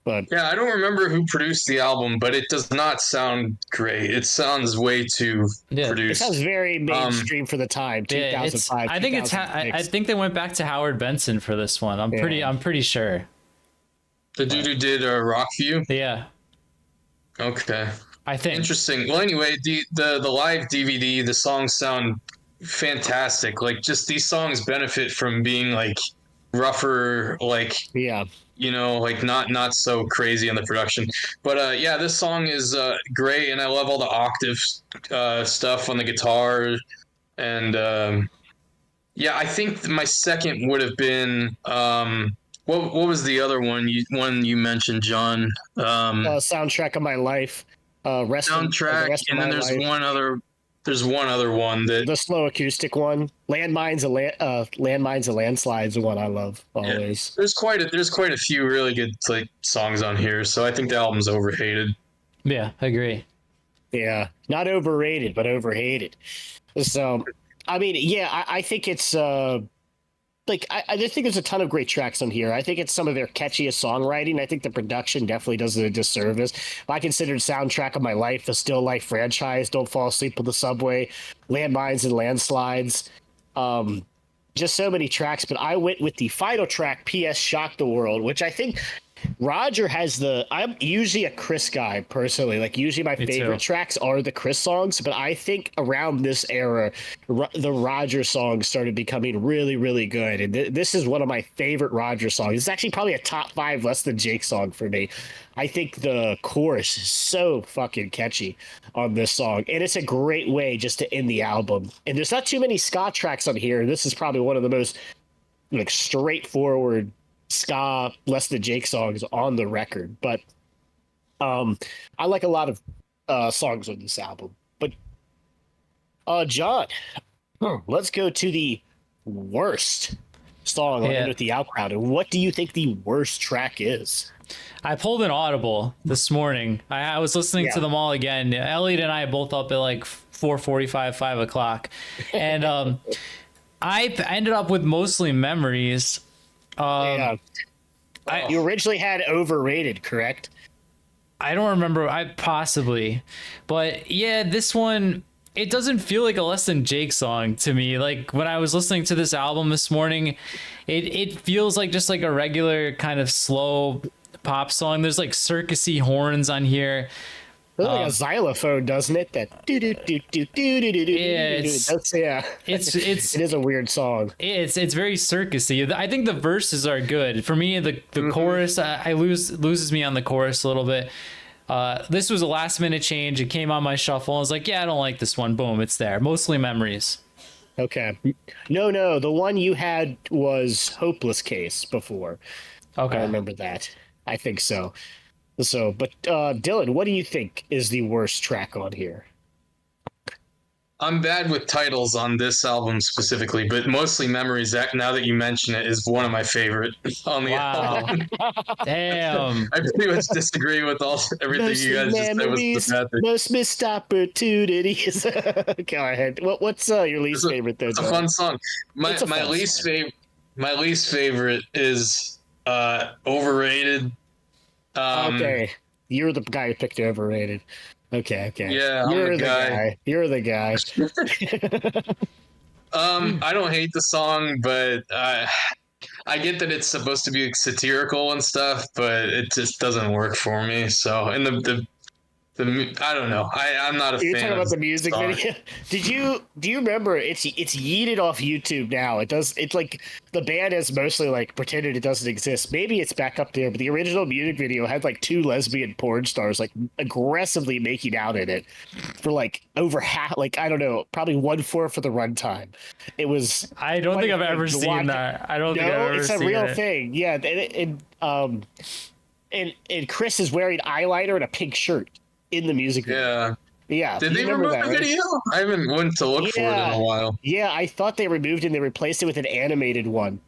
But yeah, I don't remember who produced the album, but it does not sound great. It sounds way too produced. It sounds very mainstream for the time. 2005. I think I think they went back to Howard Benson for this one. I'm pretty sure. The dude who did Rockview. Yeah. Okay. I think interesting. Well, anyway, the live DVD, the songs sound fantastic. Like, just these songs benefit from being like rougher, like like not so crazy on the production. But yeah, this song is great, and I love all the octave stuff on the guitar. And yeah, I think my second would have been what was the other one you mentioned, John? Soundtrack of My Life. Soundtrack, and then there's one other. There's one other one that the slow acoustic one, landmines and landslides, is one I love always. Yeah. There's quite a few really good like songs on here, so I think the album's overhated. Yeah, I agree. Yeah, not overrated, but overhated. So, I mean, yeah, I think it's I just think there's a ton of great tracks on here. I think it's some of their catchiest songwriting. I think the production definitely does it a disservice. I considered Soundtrack of My Life, the Still Life franchise, Don't Fall Asleep on the Subway, Landmines and Landslides. Just so many tracks, but I went with the final track, P.S. Shock the World, which I think Roger has I'm usually a Chris guy personally. Like, usually my favorite tracks are the Chris songs, but I think around this era, the Roger songs started becoming really, really good. And this is one of my favorite Roger songs. It's actually probably a top 5 Less Than Jake song for me. I think the chorus is so fucking catchy on this song, and it's a great way just to end the album. And there's not too many ska tracks on here. This is probably one of the most like straightforward ska Less Than Jake songs on the record, but I like a lot of songs on this album. But John, let's go to the worst song on End with the Outcrowd. And what do you think the worst track is? I pulled an Audible this morning. I was listening to them all again. Elliot and I both up at like 4:45, 5 o'clock, and I ended up with Mostly Memories. You originally had Overrated, correct? I don't remember. Possibly, but yeah, this one, it doesn't feel like a Less Than Jake song to me. Like, when I was listening to this album this morning, it feels like just like a regular kind of slow pop song. There's like circusy horns on here. It's like a xylophone, doesn't it? That do do do do do do do do. Yeah, it is a weird song. It's very circusy. I think the verses are good. For me, the chorus, loses me on the chorus a little bit. This was a last minute change. It came on my shuffle. I was like, yeah, I don't like this one. Boom, it's there. Mostly Memories. Okay. No, the one you had was Hopeless Case before. Okay, I remember that. I think so. But Dylan, what do you think is the worst track on here? I'm bad with titles on this album specifically, but Mostly Memories, now that you mention it, is one of my favorite on the album. Damn. I pretty much disagree with everything you guys just said was the bad thing. Most missed opportunities. Go ahead. What's your least favorite though? It's a fun song. My least favorite is Overrated. Okay, you're the guy who picked Overrated. Okay. Yeah, you're the guy. You're the guy. I don't hate the song, but I get that it's supposed to be satirical and stuff, but it just doesn't work for me. So, and the I don't know. I'm not a You're fan talking of about the music song. video. Do you remember? It's yeeted off YouTube now. It's like the band has mostly like pretended it doesn't exist. Maybe it's back up there, but the original music video had like 2 lesbian porn stars like aggressively making out in it for like over half, like I don't know, probably 1/4 of the runtime. It was. I don't think I've ever to seen watch that. I don't No, think I've ever it's a seen real it. thing. Yeah, and Chris is wearing eyeliner and a pink shirt in the music video. Yeah. Yeah. Did you they remember remove that, the right? video? I haven't went to look for it in a while. Yeah, I thought they removed it and they replaced it with an animated one.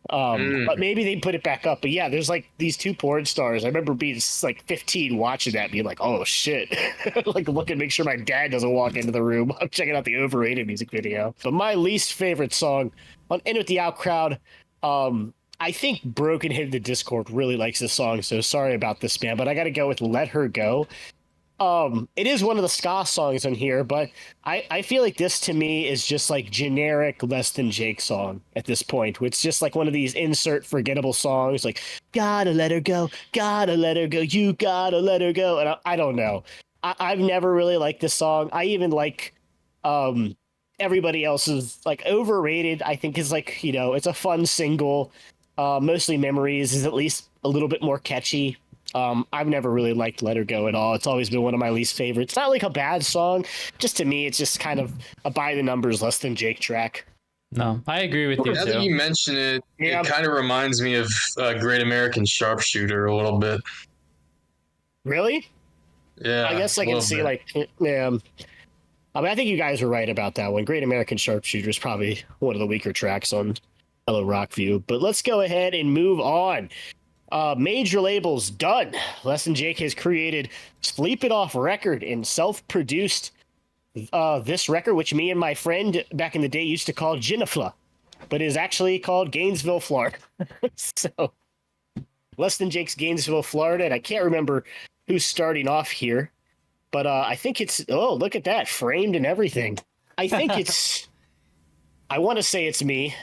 But maybe they put it back up. But yeah, there's like these 2 porn stars. I remember being like 15 watching that, being like, "Oh shit!" Like looking, make sure my dad doesn't walk into the room. I'm checking out the overrated music video. But my least favorite song on "In With the Out Crowd," I think Broken Head the Discord really likes this song. So sorry about this, man, but I got to go with "Let Her Go." It is one of the ska songs on here, but I feel like this to me is just like generic Less Than Jake song at this point. It's just like one of these insert forgettable songs like gotta let her go, you gotta let her go. And I don't know. I've never really liked this song. I even like everybody else's like Overrated, I think is like, it's a fun single. Mostly Memories is at least a little bit more catchy. I've never really liked Let Her Go at all. It's always been one of my least favorites. It's not like a bad song. Just to me, it's just kind of a by the numbers Less Than Jake track. No, I agree with you Now that too. you mention it, Yeah. it kind of reminds me of Great American Sharpshooter a little bit. Really? Yeah. I guess I a can little see bit. like, yeah. I mean, I think you guys are right about that one. Great American Sharpshooter is probably one of the weaker tracks on Hello Rockview. But let's go ahead and move on. Major labels done. Less Than Jake has created Sleep It Off record and self-produced this record, which me and my friend back in the day used to call Ginifla, but is actually called Gainesville, Florida. So Less Than Jake's Gainesville, Florida, and I can't remember who's starting off here, but I think it's, oh, look at that, framed and everything. I think it's, I want to say it's me.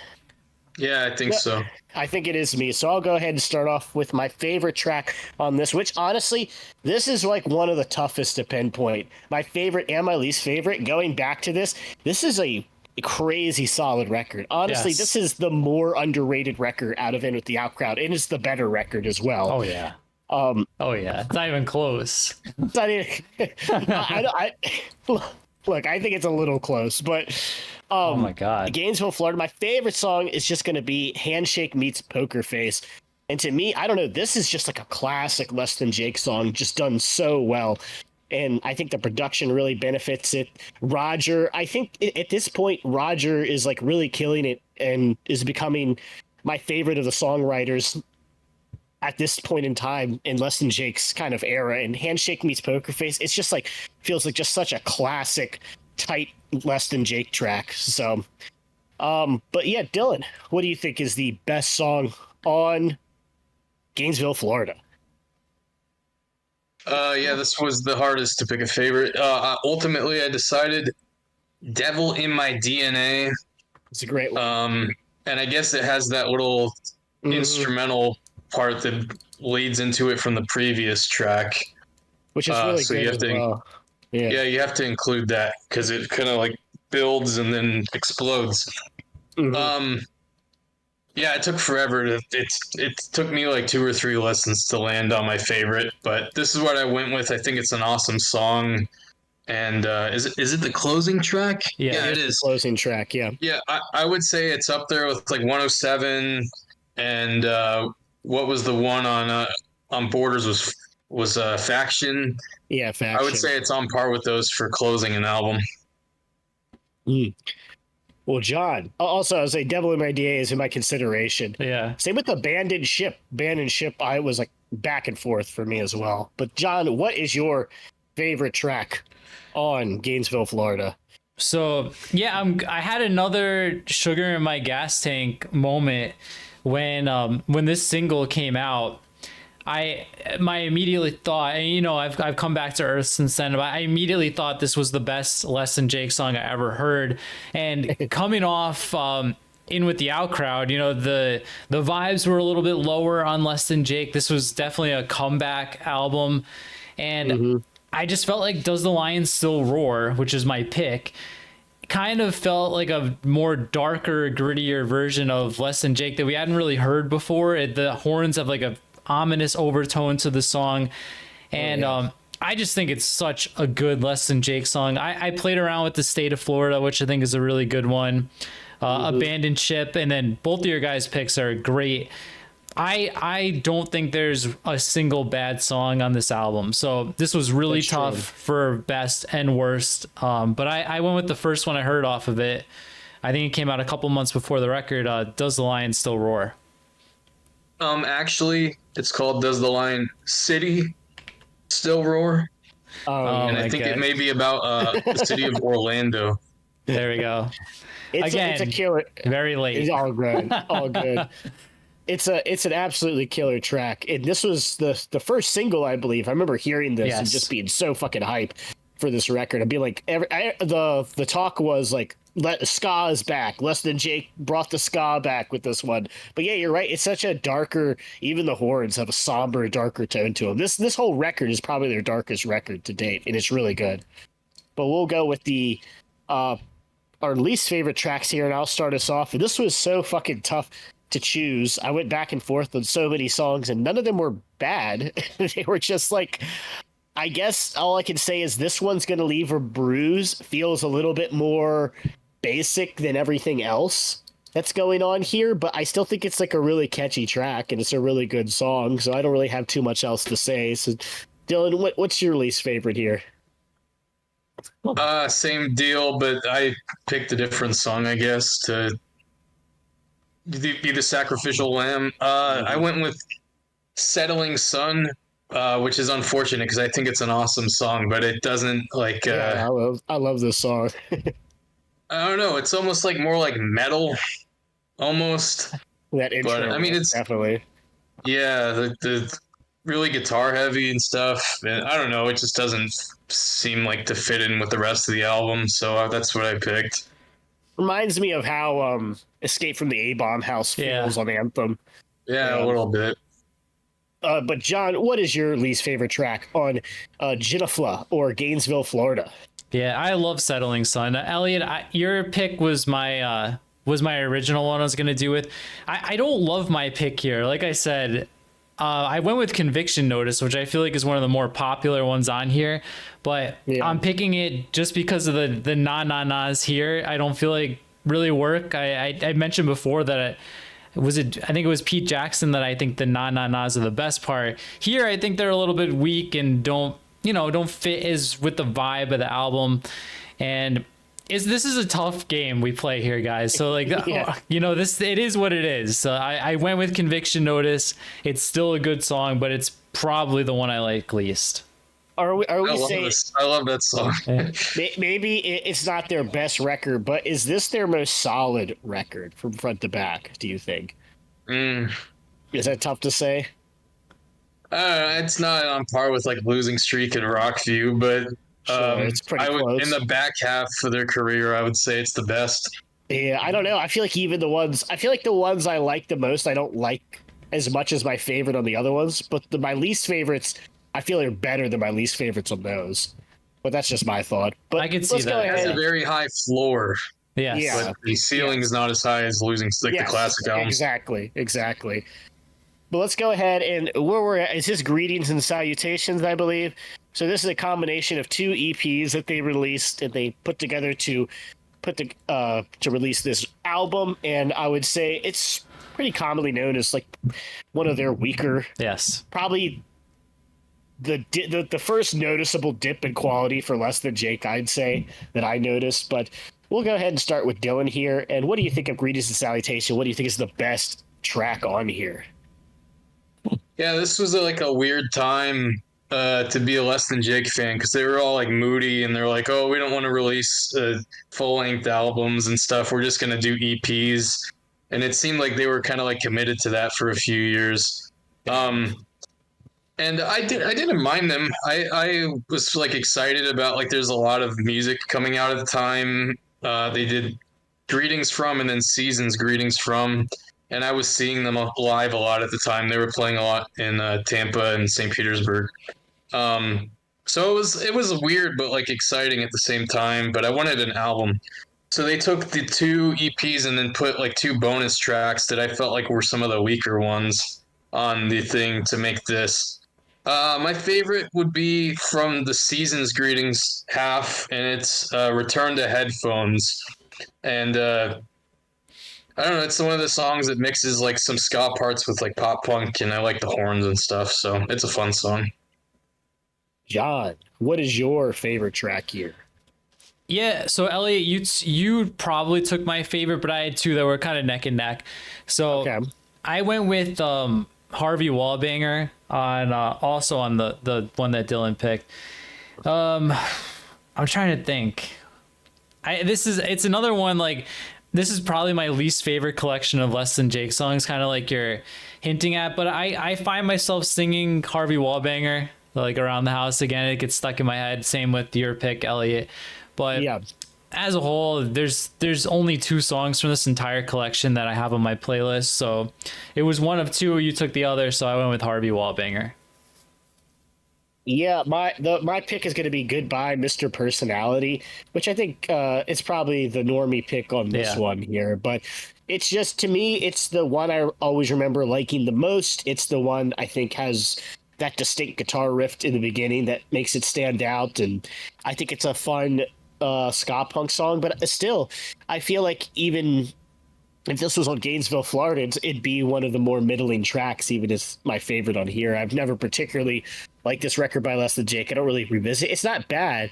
Yeah, I think so. I think it is me. So I'll go ahead and start off with my favorite track on this, which honestly, this is like one of the toughest to pinpoint. My favorite and my least favorite, going back to this is a crazy solid record. Honestly, Yes. This is the more underrated record out of In With the Out Crowd, and it's the better record as well. Oh yeah. Oh yeah. It's not even close. I mean, look, I think it's a little close, but Oh my god. Gainesville, Florida, my favorite song is just going to be Handshake Meets Poker Face. And to me, I don't know, this is just like a classic Less Than Jake song, just done so well. And I think the production really benefits it. Roger, I think at this point, Roger is like really killing it and is becoming my favorite of the songwriters at this point in time in Less Than Jake's kind of era. And Handshake Meets Poker Face, it's just like, feels like just such a classic, tight Less Than Jake track. So, but yeah, Dylan, what do you think is the best song on Gainesville, Florida? Yeah, this was the hardest to pick a favorite. Ultimately, I decided Devil in My DNA. It's a great one. And I guess it has that little instrumental part that leads into it from the previous track. Which is really so good you have as to, well. Yeah. you have to include that because it kind of like builds and then explodes. Yeah, it took forever to. It took me like 2 or 3 lessons to land on my favorite, but this is what I went with. I think it's an awesome song, and is it the closing track? Yeah, it is. Closing track, yeah. Yeah, I would say it's up there with like 107, and what was the one on Borders was Faction. Yeah, Faction. I would say it's on par with those for closing an album. Well, John, also, I would say Devil in My DA is in my consideration. Yeah. Same with the Abandoned Ship. Abandoned Ship, I was like back and forth for me as well. But John, what is your favorite track on Gainesville, Florida? So yeah, I had another sugar in my gas tank moment when this single came out. My immediately thought, and you know, I've come back to earth since then, but I immediately thought this was the best Less Than Jake song I ever heard. And coming off In With the Out Crowd, you know, the vibes were a little bit lower on Less Than Jake. This was definitely a comeback album, and I just felt like Does the Lion Still Roar, which is my pick, kind of felt like a more darker, grittier version of Less Than Jake that we hadn't really heard before. The horns have like a ominous overtone to the song, and I just think it's such a good Less Than Jake song. I played around with The State of Florida, which I think is a really good one. Abandoned Ship, and then both of your guys' picks are great. I don't think there's a single bad song on this album, so this was really tough for best and worst. But I went with the first one I heard off of it. I think it came out a couple months before the record. Does the Lion Still Roar? Actually, it's called Does the Lion City Still Roar? And I think it may be about the city of Orlando. There we go. It's a killer. Very late. It's all good. All good. It's an absolutely killer track. And this was the first single, I believe. I remember hearing this and just being so fucking hype for this record. I'd be like, the talk was like, ska is back. Less Than Jake brought the ska back with this one. But yeah, you're right. It's such a darker, even the horns have a somber, darker tone to them. This whole record is probably their darkest record to date, and it's really good. But we'll go with the our least favorite tracks here, and I'll start us off. And this was so fucking tough to choose. I went back and forth on so many songs, and none of them were bad. They were just like, I guess all I can say is this one's going to leave a bruise. Feels a little bit more basic than everything else that's going on here, but I still think it's like a really catchy track, and it's a really good song, so I don't really have too much else to say. So, Dylan, what's your least favorite here? Same deal, but I picked a different song, I guess, to be the sacrificial lamb. I went with Settling Sun, which is unfortunate because I think it's an awesome song, but it doesn't like. I love this song. I don't know. It's almost like more like metal, almost. That intro, but I mean, it's definitely. Yeah, the really guitar heavy and stuff. And I don't know. It just doesn't seem like to fit in with the rest of the album. So that's what I picked. Reminds me of how Escape from the A-Bomb House feels on Anthem. Yeah, a little bit. But John, what is your least favorite track on Ginafla or Gainesville, Florida? Yeah, I love Settling Sun. Elliot, your pick was my original one I was going to do with. I don't love my pick here. Like I said, I went with Conviction Notice, which I feel like is one of the more popular ones on here, but I'm picking it just because of the na-na-nas here. I don't feel like really work. I mentioned before that I think it was Pete Jackson that I think the na-na-nas are the best part. Here, I think they're a little bit weak and don't fit as with the vibe of the album. And this is a tough game we play here, guys. So like, it is what it is. So I went with Conviction Notice. It's still a good song, but it's probably the one I like least. Are we saying I love that song. Maybe it's not their best record, but is this their most solid record from front to back, do you think? Is that tough to say? It's not on par with like Losing Streak and Rockview, but it's pretty close. In the back half of their career, I would say it's the best. Yeah, I don't know. I feel like the ones I like the most, I don't like as much as my favorite on the other ones, but my least favorites, I feel are better than my least favorites on those. But that's just my thought. But I can see that. It has a very high floor. Yes. Yeah. But the ceiling is not as high as Losing, like the classic albums. Exactly. But let's go ahead and where we're at is this Greetings and Salutations, I believe. So this is a combination of two EPs that they released and they put together to release this album. And I would say it's pretty commonly known as like one of their weaker. Yes. Probably the first noticeable dip in quality for Less Than Jake, I'd say, that I noticed. But we'll go ahead and start with Dylan here. And what do you think of Greetings and Salutation? What do you think is the best track on here? Yeah, this was like a weird time to be a Less Than Jake fan because they were all like moody and they're like, oh, we don't want to release full-length albums and stuff. We're just going to do EPs. And it seemed like they were kind of like committed to that for a few years. And I didn't mind them. I was like excited about like there's a lot of music coming out at the time. They did Greetings From and then Seasons Greetings From. And I was seeing them live a lot at the time. They were playing a lot in Tampa and St. Petersburg. So So it was weird but like exciting at the same time. But I wanted an album, so they took the two EPs and then put like two bonus tracks that I felt like were some of the weaker ones on the thing to make this. My favorite would be from the Season's Greetings half, and it's Return to Headphones. And I don't know, it's one of the songs that mixes like some ska parts with like pop punk, and I like the horns and stuff, so it's a fun song. John, what is your favorite track here? Yeah, so Elliot, you probably took my favorite, but I had two that were kind of neck and neck. So Okay. I went with Harvey Wallbanger on also on the one that Dylan picked. I'm trying to think. It's another one like this is probably my least favorite collection of Less Than Jake songs, kind of like you're hinting at, but I find myself singing Harvey Wallbanger like around the house again. It gets stuck in my head. Same with your pick, Elliot. But Yeah. as a whole, there's only two songs from this entire collection that I have on my playlist. So it was one of two. You took the other, so I went with Harvey Wallbanger. Yeah, my pick is going to be Goodbye, Mr. Personality, which I think it's probably the normie pick on this one here. But it's just, to me, it's the one I always remember liking the most. It's the one I think has that distinct guitar riff in the beginning that makes it stand out. And I think it's a fun ska punk song. But still, I feel like even if this was on Gainesville, Florida, it'd be one of the more middling tracks, even as my favorite on here. I've never particularly liked this record by Less Than Jake. I don't really revisit. It's not bad.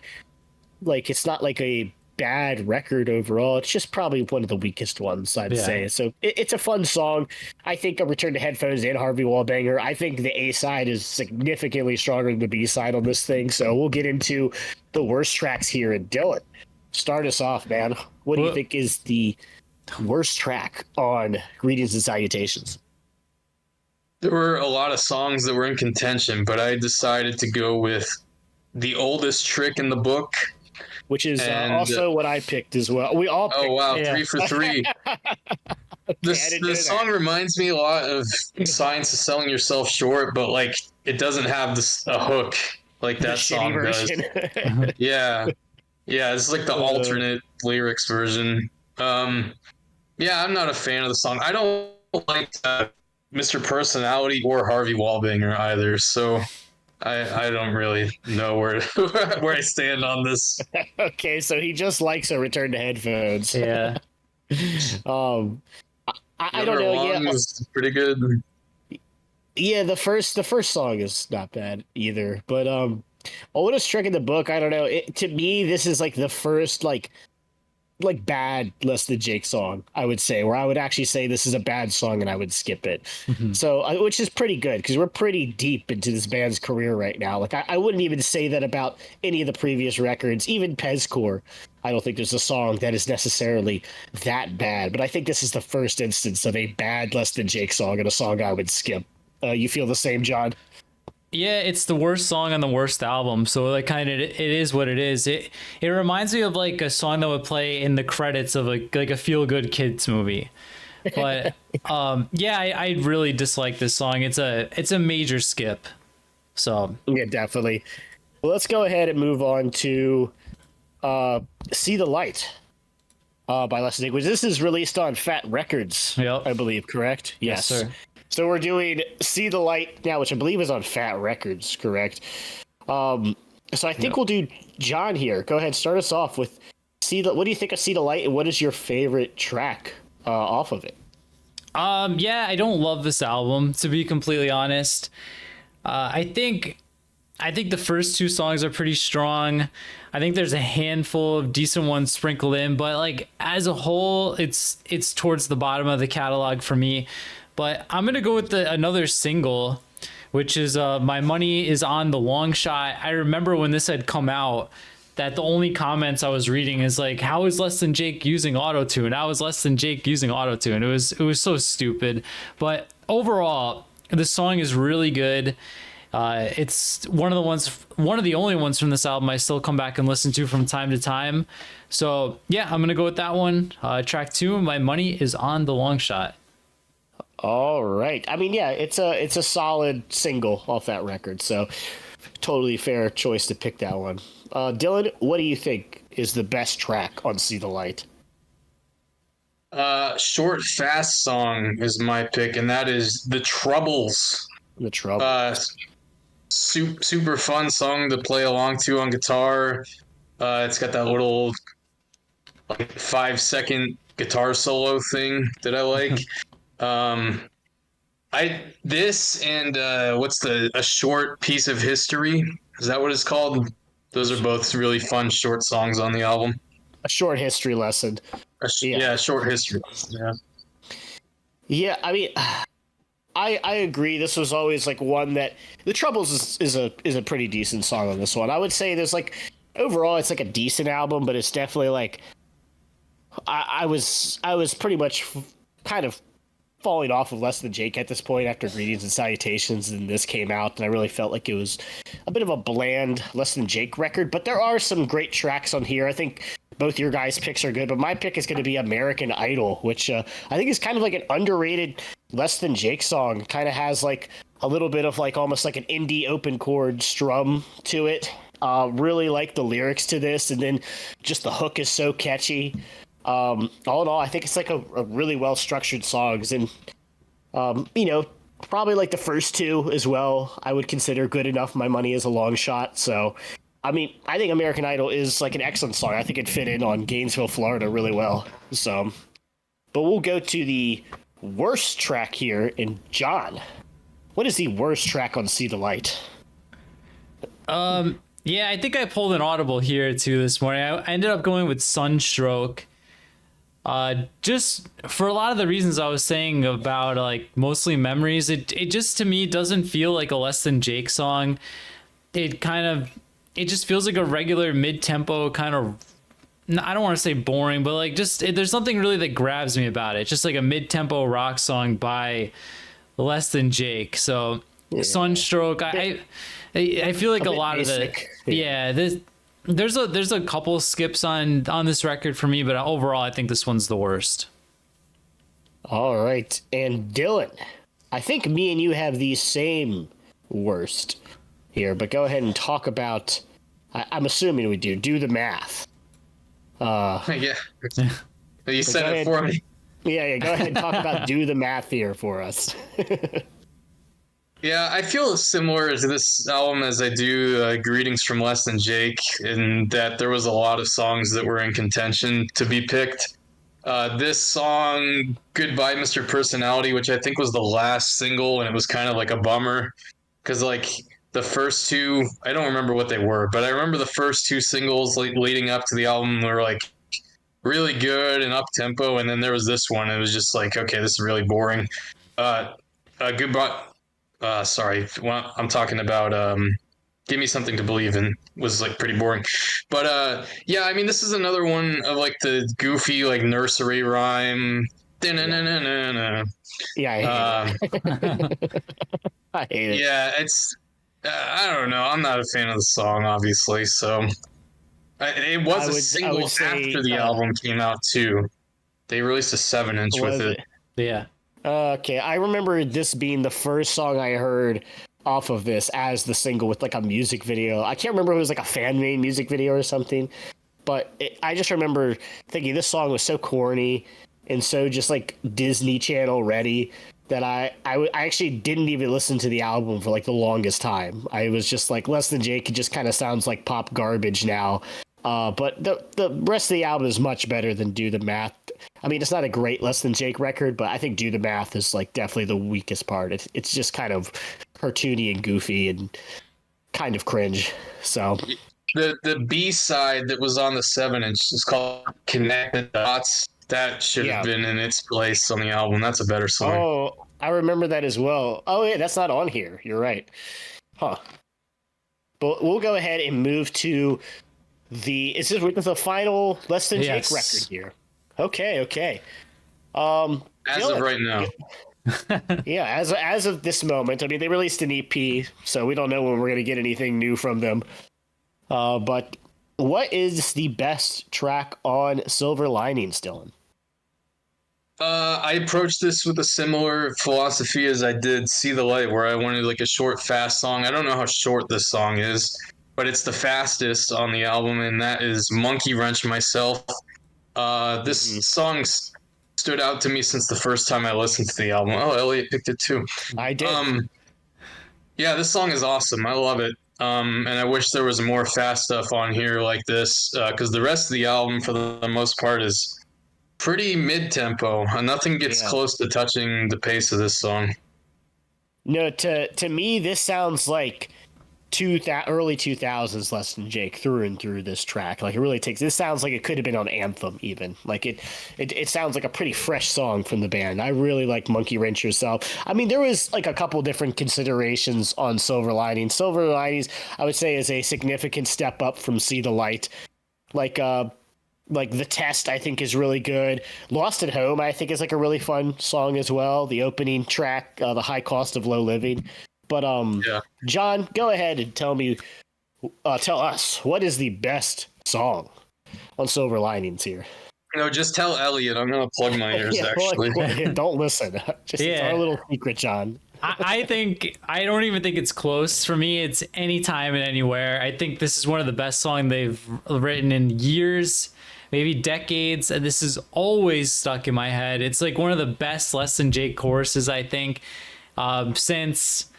Like, it's not like a bad record overall. It's just probably one of the weakest ones, I'd say. So it's a fun song. I think a Return to Headphones and Harvey Wallbanger. I think the A side is significantly stronger than the B side on this thing. So we'll get into the worst tracks here. And Dylan, start us off, man. What do you think is the worst track on Greetings and Salutations? There were a lot of songs that were in contention, but I decided to go with The Oldest Trick in the Book. Which is also what I picked as well. We all picked. Oh, wow. 3 for 3. The song reminds me a lot of Science of Selling Yourself Short, but like it doesn't have a hook like that song does. Yeah. Yeah, it's like the alternate lyrics version. Yeah, I'm not a fan of the song. I don't like Mr. Personality or Harvey Wallbanger either, so I don't really know where where I stand on this. Okay, so he just likes a Return to Headphones. Yeah. I don't know. Yeah, it's pretty good. Yeah, the first song is not bad either. But Oldest Trick in the Book, I don't know. To me, this is like the first like bad Less Than Jake song, I would say, where I would actually say this is a bad song and I would skip it. So, which is pretty good because we're pretty deep into this band's career right now. Like, I wouldn't even say that about any of the previous records, even Pezcore. I don't think there's a song that is necessarily that bad, but I think this is the first instance of a bad Less Than Jake song and a song I would skip. You feel the same, John? Yeah, it's the worst song on the worst album, so like kind of it is what it is. It reminds me of like a song that would play in the credits of like a feel good kids movie. But yeah, I really dislike this song. It's a major skip. So yeah, definitely. Well, let's go ahead and move on to See the Light by Less Than Jake, which this is released on Fat Records, I believe, correct? Yes, sir. So we're doing See the Light now, which I believe is on Fat Records, correct? So I think we'll do John here. Go ahead, start us off with what do you think of See the Light, and what is your favorite track off of it? Yeah, I don't love this album, to be completely honest. I think the first two songs are pretty strong. I think there's a handful of decent ones sprinkled in, but like as a whole, it's towards the bottom of the catalog for me. But I'm going to go with another single, which is My Money Is on the Long Shot. I remember when this had come out that the only comments I was reading is like, how is Less Than Jake using autotune? How is Less Than Jake using autotune? It was so stupid. But overall, the song is really good. It's one of the only ones from this album I still come back and listen to from time to time. So yeah, I'm going to go with that one. Track 2, My Money Is on the Long Shot. All right. I mean, yeah, it's a solid single off that record. So Totally fair choice to pick that one. Dylan, what do you think is the best track on See the Light? Short, fast song is my pick, and that is The Troubles. The Trouble. Super fun song to play along to on guitar. It's got that little like 5-second guitar solo thing that I like. This and what's a short piece of history? Is that what it's called? Those are both really fun short songs on the album. A short history lesson. Yeah, short history. Yeah. Yeah, I mean, I agree. This was always like one that The Troubles is a pretty decent song on this one. I would say there's like overall it's like a decent album, but it's definitely like I was pretty much kind of falling off of Less Than Jake at this point after Greetings and Salutations, and this came out, and I really felt like it was a bit of a bland Less Than Jake record, but there are some great tracks on here. I think both your guys' picks are good, but my pick is going to be American Idol, which I think is kind of like an underrated Less Than Jake song. Kind of has like a little bit of like almost like an indie open chord strum to it. Really like the lyrics to this, and then just the hook is so catchy. All in all, I think it's like a really well structured songs, and probably like the first two as well I would consider good enough. My money is a long shot, so I mean I think American Idol is like an excellent song. I think it fit in on Gainesville, Florida really well. So, but we'll go to the worst track here. And John, what is the worst track on See the Light? Yeah, I think I pulled an audible here too this morning. I ended up going with Sunstroke. Just for a lot of the reasons I was saying about like mostly memories, it just to me doesn't feel like a Less Than Jake song. It just feels like a regular mid-tempo kind of, I don't want to say boring, but like there's something really that grabs me about it. Just like a mid-tempo rock song by Less Than Jake. So yeah. Sunstroke, I feel like a lot basic. Of the there's a couple skips on this record for me, but overall I think this one's the worst. All right, and Dylan, I think me and you have the same worst here, but go ahead and talk about. I'm assuming we do the math. Yeah, you said it for me. Yeah, go ahead and talk about Do the Math here for us. Yeah, I feel similar to this album as I do Greetings from Less Than Jake, in that there was a lot of songs that were in contention to be picked. This song, Goodbye Mr. Personality, which I think was the last single, and it was kind of like a bummer, because like the first two, I don't remember what they were, but I remember the first two singles leading up to the album were like really good and up-tempo, and then there was this one, it was just like, okay, this is really boring. Goodbye... sorry, I'm talking about Give Me Something to Believe In was like pretty boring. But yeah, I mean, this is another one of like the goofy like nursery rhyme. Yeah, I hate it. I hate it. Yeah, it's I don't know. I'm not a fan of the song, obviously. So it was a single after the album came out too. They released a 7-inch with it. Yeah. Okay, I remember this being the first song I heard off of this as the single with like a music video. I can't remember if it was like a fan-made music video or something, but I just remember thinking this song was so corny and so just like Disney Channel ready that I actually didn't even listen to the album for like the longest time. I was just like, Less Than Jake, it just kind of sounds like pop garbage now. But the rest of the album is much better than Do the Math. I mean, it's not a great Less Than Jake record, but I think Do the Math is like definitely the weakest part. It's just kind of cartoony and goofy and kind of cringe. So the B side that was on the 7-inch is called Connect the Dots. That should have been in its place on the album. That's a better song. Oh, I remember that as well. Oh yeah, that's not on here. You're right. Huh. But we'll go ahead and move to this is the final Less Than Jake record here. Okay. As of right now. Yeah, as of this moment. I mean, they released an EP, so we don't know when we're going to get anything new from them. But what is the best track on Silver Linings, Dylan? I approached this with a similar philosophy as I did See the Light, where I wanted like a short, fast song. I don't know how short this song is, but it's the fastest on the album, and that is Monkey Wrench Myself. This song stood out to me since the first time I listened to the album. Oh, Elliot picked it too. I did. Yeah, this song is awesome. I love it. And I wish there was more fast stuff on here like this, because the rest of the album, for the most part, is pretty mid-tempo. Nothing gets close to touching the pace of this song. No, to me, this sounds like early 2000s Less Than Jake through and through. This track, like, it really takes. This sounds like it could have been on Anthem, even. Like it sounds like a pretty fresh song from the band. I really like Monkey Wrench Yourself. I mean, there was like a couple different considerations on Silver Linings. Silver Linings, I would say, is a significant step up from See the Light. Like The Test, I think, is really good. Lost at Home, I think, is like a really fun song as well. The opening track, The High Cost of Low Living. But John, go ahead and tell us, what is the best song on Silver Linings here? No, just tell Elliot. I'm gonna plug my ears. Don't listen. It's our little secret, John. I don't even think it's close for me. It's Anytime and Anywhere. I think this is one of the best songs they've written in years, maybe decades, and this is always stuck in my head. It's like one of the best Less Than Jake choruses, I think, since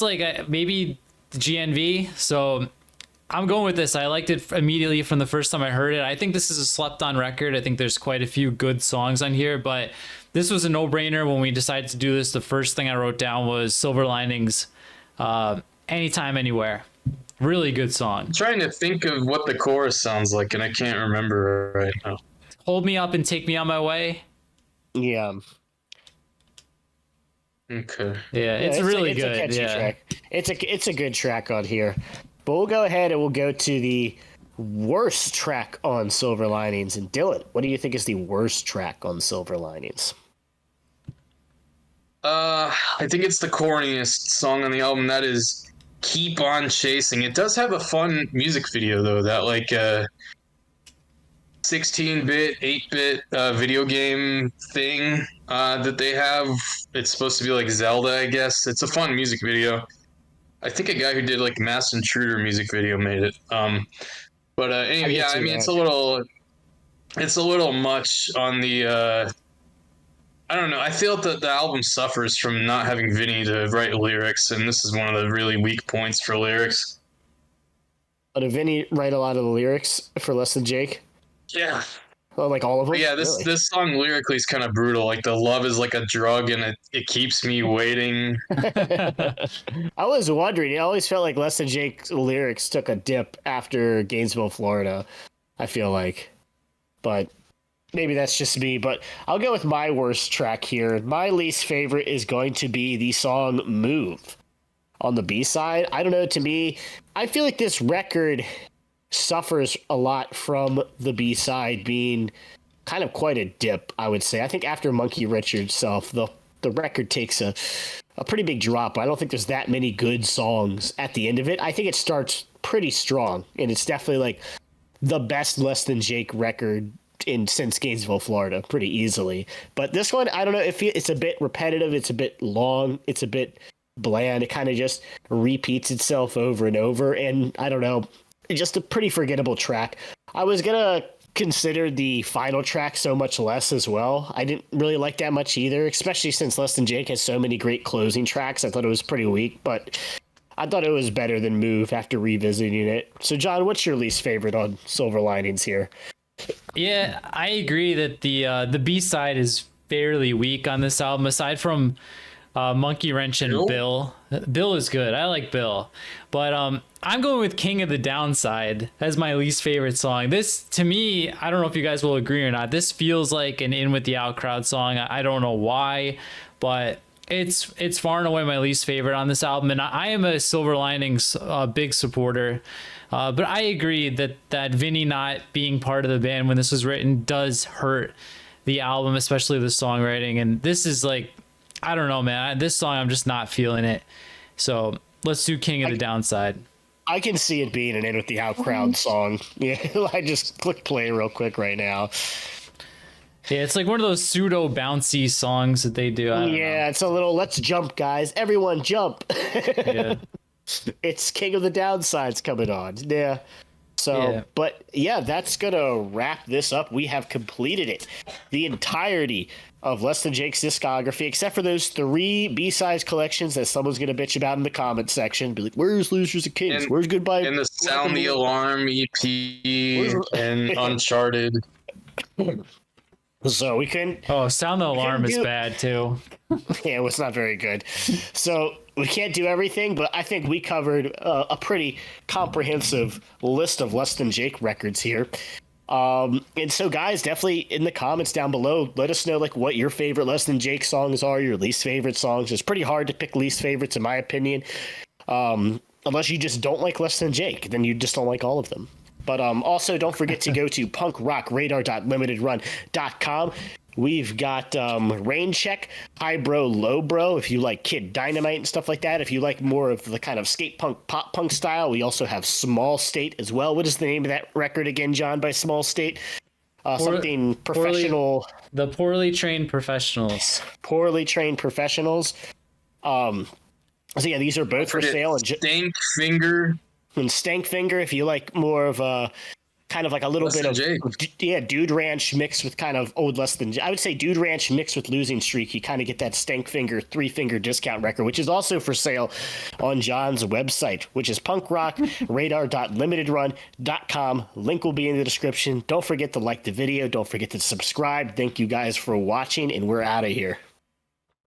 like maybe the GNV. So I'm going with this. I liked it immediately from the first time I heard it. I think this is a slept on record. I think there's quite a few good songs on here, but this was a no-brainer when we decided to do this. The first thing I wrote down was Silver Linings, Anytime, Anywhere. Really good song. I'm trying to think of what the chorus sounds like, and I can't remember right now. Hold Me Up and Take Me On My Way. Yeah. Okay. Yeah, it's really good. A catchy yeah. track. It's a good track on here. But we'll go ahead and we'll go to the worst track on Silver Linings. And Dylan, what do you think is the worst track on Silver Linings? I think it's the corniest song on the album. That is Keep On Chasing. It does have a fun music video, though. That like 16-bit, 8-bit video game thing that they have. It's supposed to be like Zelda, I guess. It's a fun music video. I think a guy who did like Mass Intruder music video made it. But anyway, yeah, I mean, it's a little much on the. I don't know. I feel that the album suffers from not having Vinny to write lyrics, and this is one of the really weak points for lyrics. Did Vinny write a lot of the lyrics for Less Than Jake? Yeah. Oh, like all of them? But yeah, this song lyrically is kind of brutal. Like, the love is like a drug, and it keeps me waiting. I was wondering. It always felt like Less Than Jake's lyrics took a dip after Gainesville, Florida, I feel like. But maybe that's just me. But I'll go with my worst track here. My least favorite is going to be the song Move on the B-side. I don't know. To me, I feel like this record suffers a lot from the B-side being kind of quite a dip, I would say. I think after Monkey Wrench Yourself, the record takes a pretty big drop. I don't think there's that many good songs at the end of it. I think it starts pretty strong, and it's definitely like the best Less Than Jake record since Gainesville, Florida, pretty easily. But this one, I don't know, it's a bit repetitive, it's a bit long, it's a bit bland. It kind of just repeats itself over and over, and I don't know, just a pretty forgettable track. I was gonna consider the final track So Much Less as well. I didn't really like that much either, especially since Less Than Jake has so many great closing tracks. I thought it was pretty weak, but I thought it was better than Move after revisiting it. So John, what's your least favorite on Silver Linings here? Yeah, I agree that the B-side is fairly weak on this album, aside from Monkey Wrench and Bill. Bill is good. I like Bill. But I'm going with King of the Downside as my least favorite song. This, to me, I don't know if you guys will agree or not, this feels like an In With The Out Crowd song. I don't know why, but it's far and away my least favorite on this album. And I am a Silver Linings big supporter. But I agree that Vinny not being part of the band when this was written does hurt the album, especially the songwriting. And this is like, I don't know, man. This song, I'm just not feeling it. So let's do King of the Downside. I can see it being an In With The Out Crowd song. Yeah, I just click play real quick right now. Yeah, it's like one of those pseudo bouncy songs that they do. I don't know. It's a little let's jump, guys. Everyone jump. Yeah. It's King of the Downsides coming on. Yeah. So, but yeah, that's going to wrap this up. We have completed it. The entirety of Less Than Jake's discography, except for those 3 B-sides collections that someone's going to bitch about in the comments section. Be like, where's Losers and Kings? Where's Goodbye? And the Sound the Alarm EP and Uncharted. So we couldn't. Oh, Sound the Alarm is bad too. Yeah, it was not very good. So we can't do everything, but I think we covered a pretty comprehensive list of Less Than Jake records here. And so, guys, definitely in the comments down below, let us know like what your favorite Less Than Jake songs are, your least favorite songs. It's pretty hard to pick least favorites, in my opinion. Unless you just don't like Less Than Jake, then you just don't like all of them. But also, don't forget to go to punkrockradarlimitedrun.com. We've got Rain Check, High Bro, Low Bro, if you like Kid Dynamite and stuff like that. If you like more of the kind of skate punk, pop punk style, we also have Small State as well. What is the name of that record again, John, by Small State? Something professional. The Poorly Trained Professionals. Poorly Trained Professionals. So, yeah, these are both for sale. Stank Finger. And Stank Finger, if you like more of a kind of like a little bit of Dude Ranch mixed with kind of old Less Than. I would say Dude Ranch mixed with Losing Streak. You kind of get that Stank Finger 3-finger discount record, which is also for sale on John's website, which is punkrockradarlimitedrun.com. Link will be in the description. Don't forget to like the video. Don't forget to subscribe. Thank you guys for watching, and we're out of here.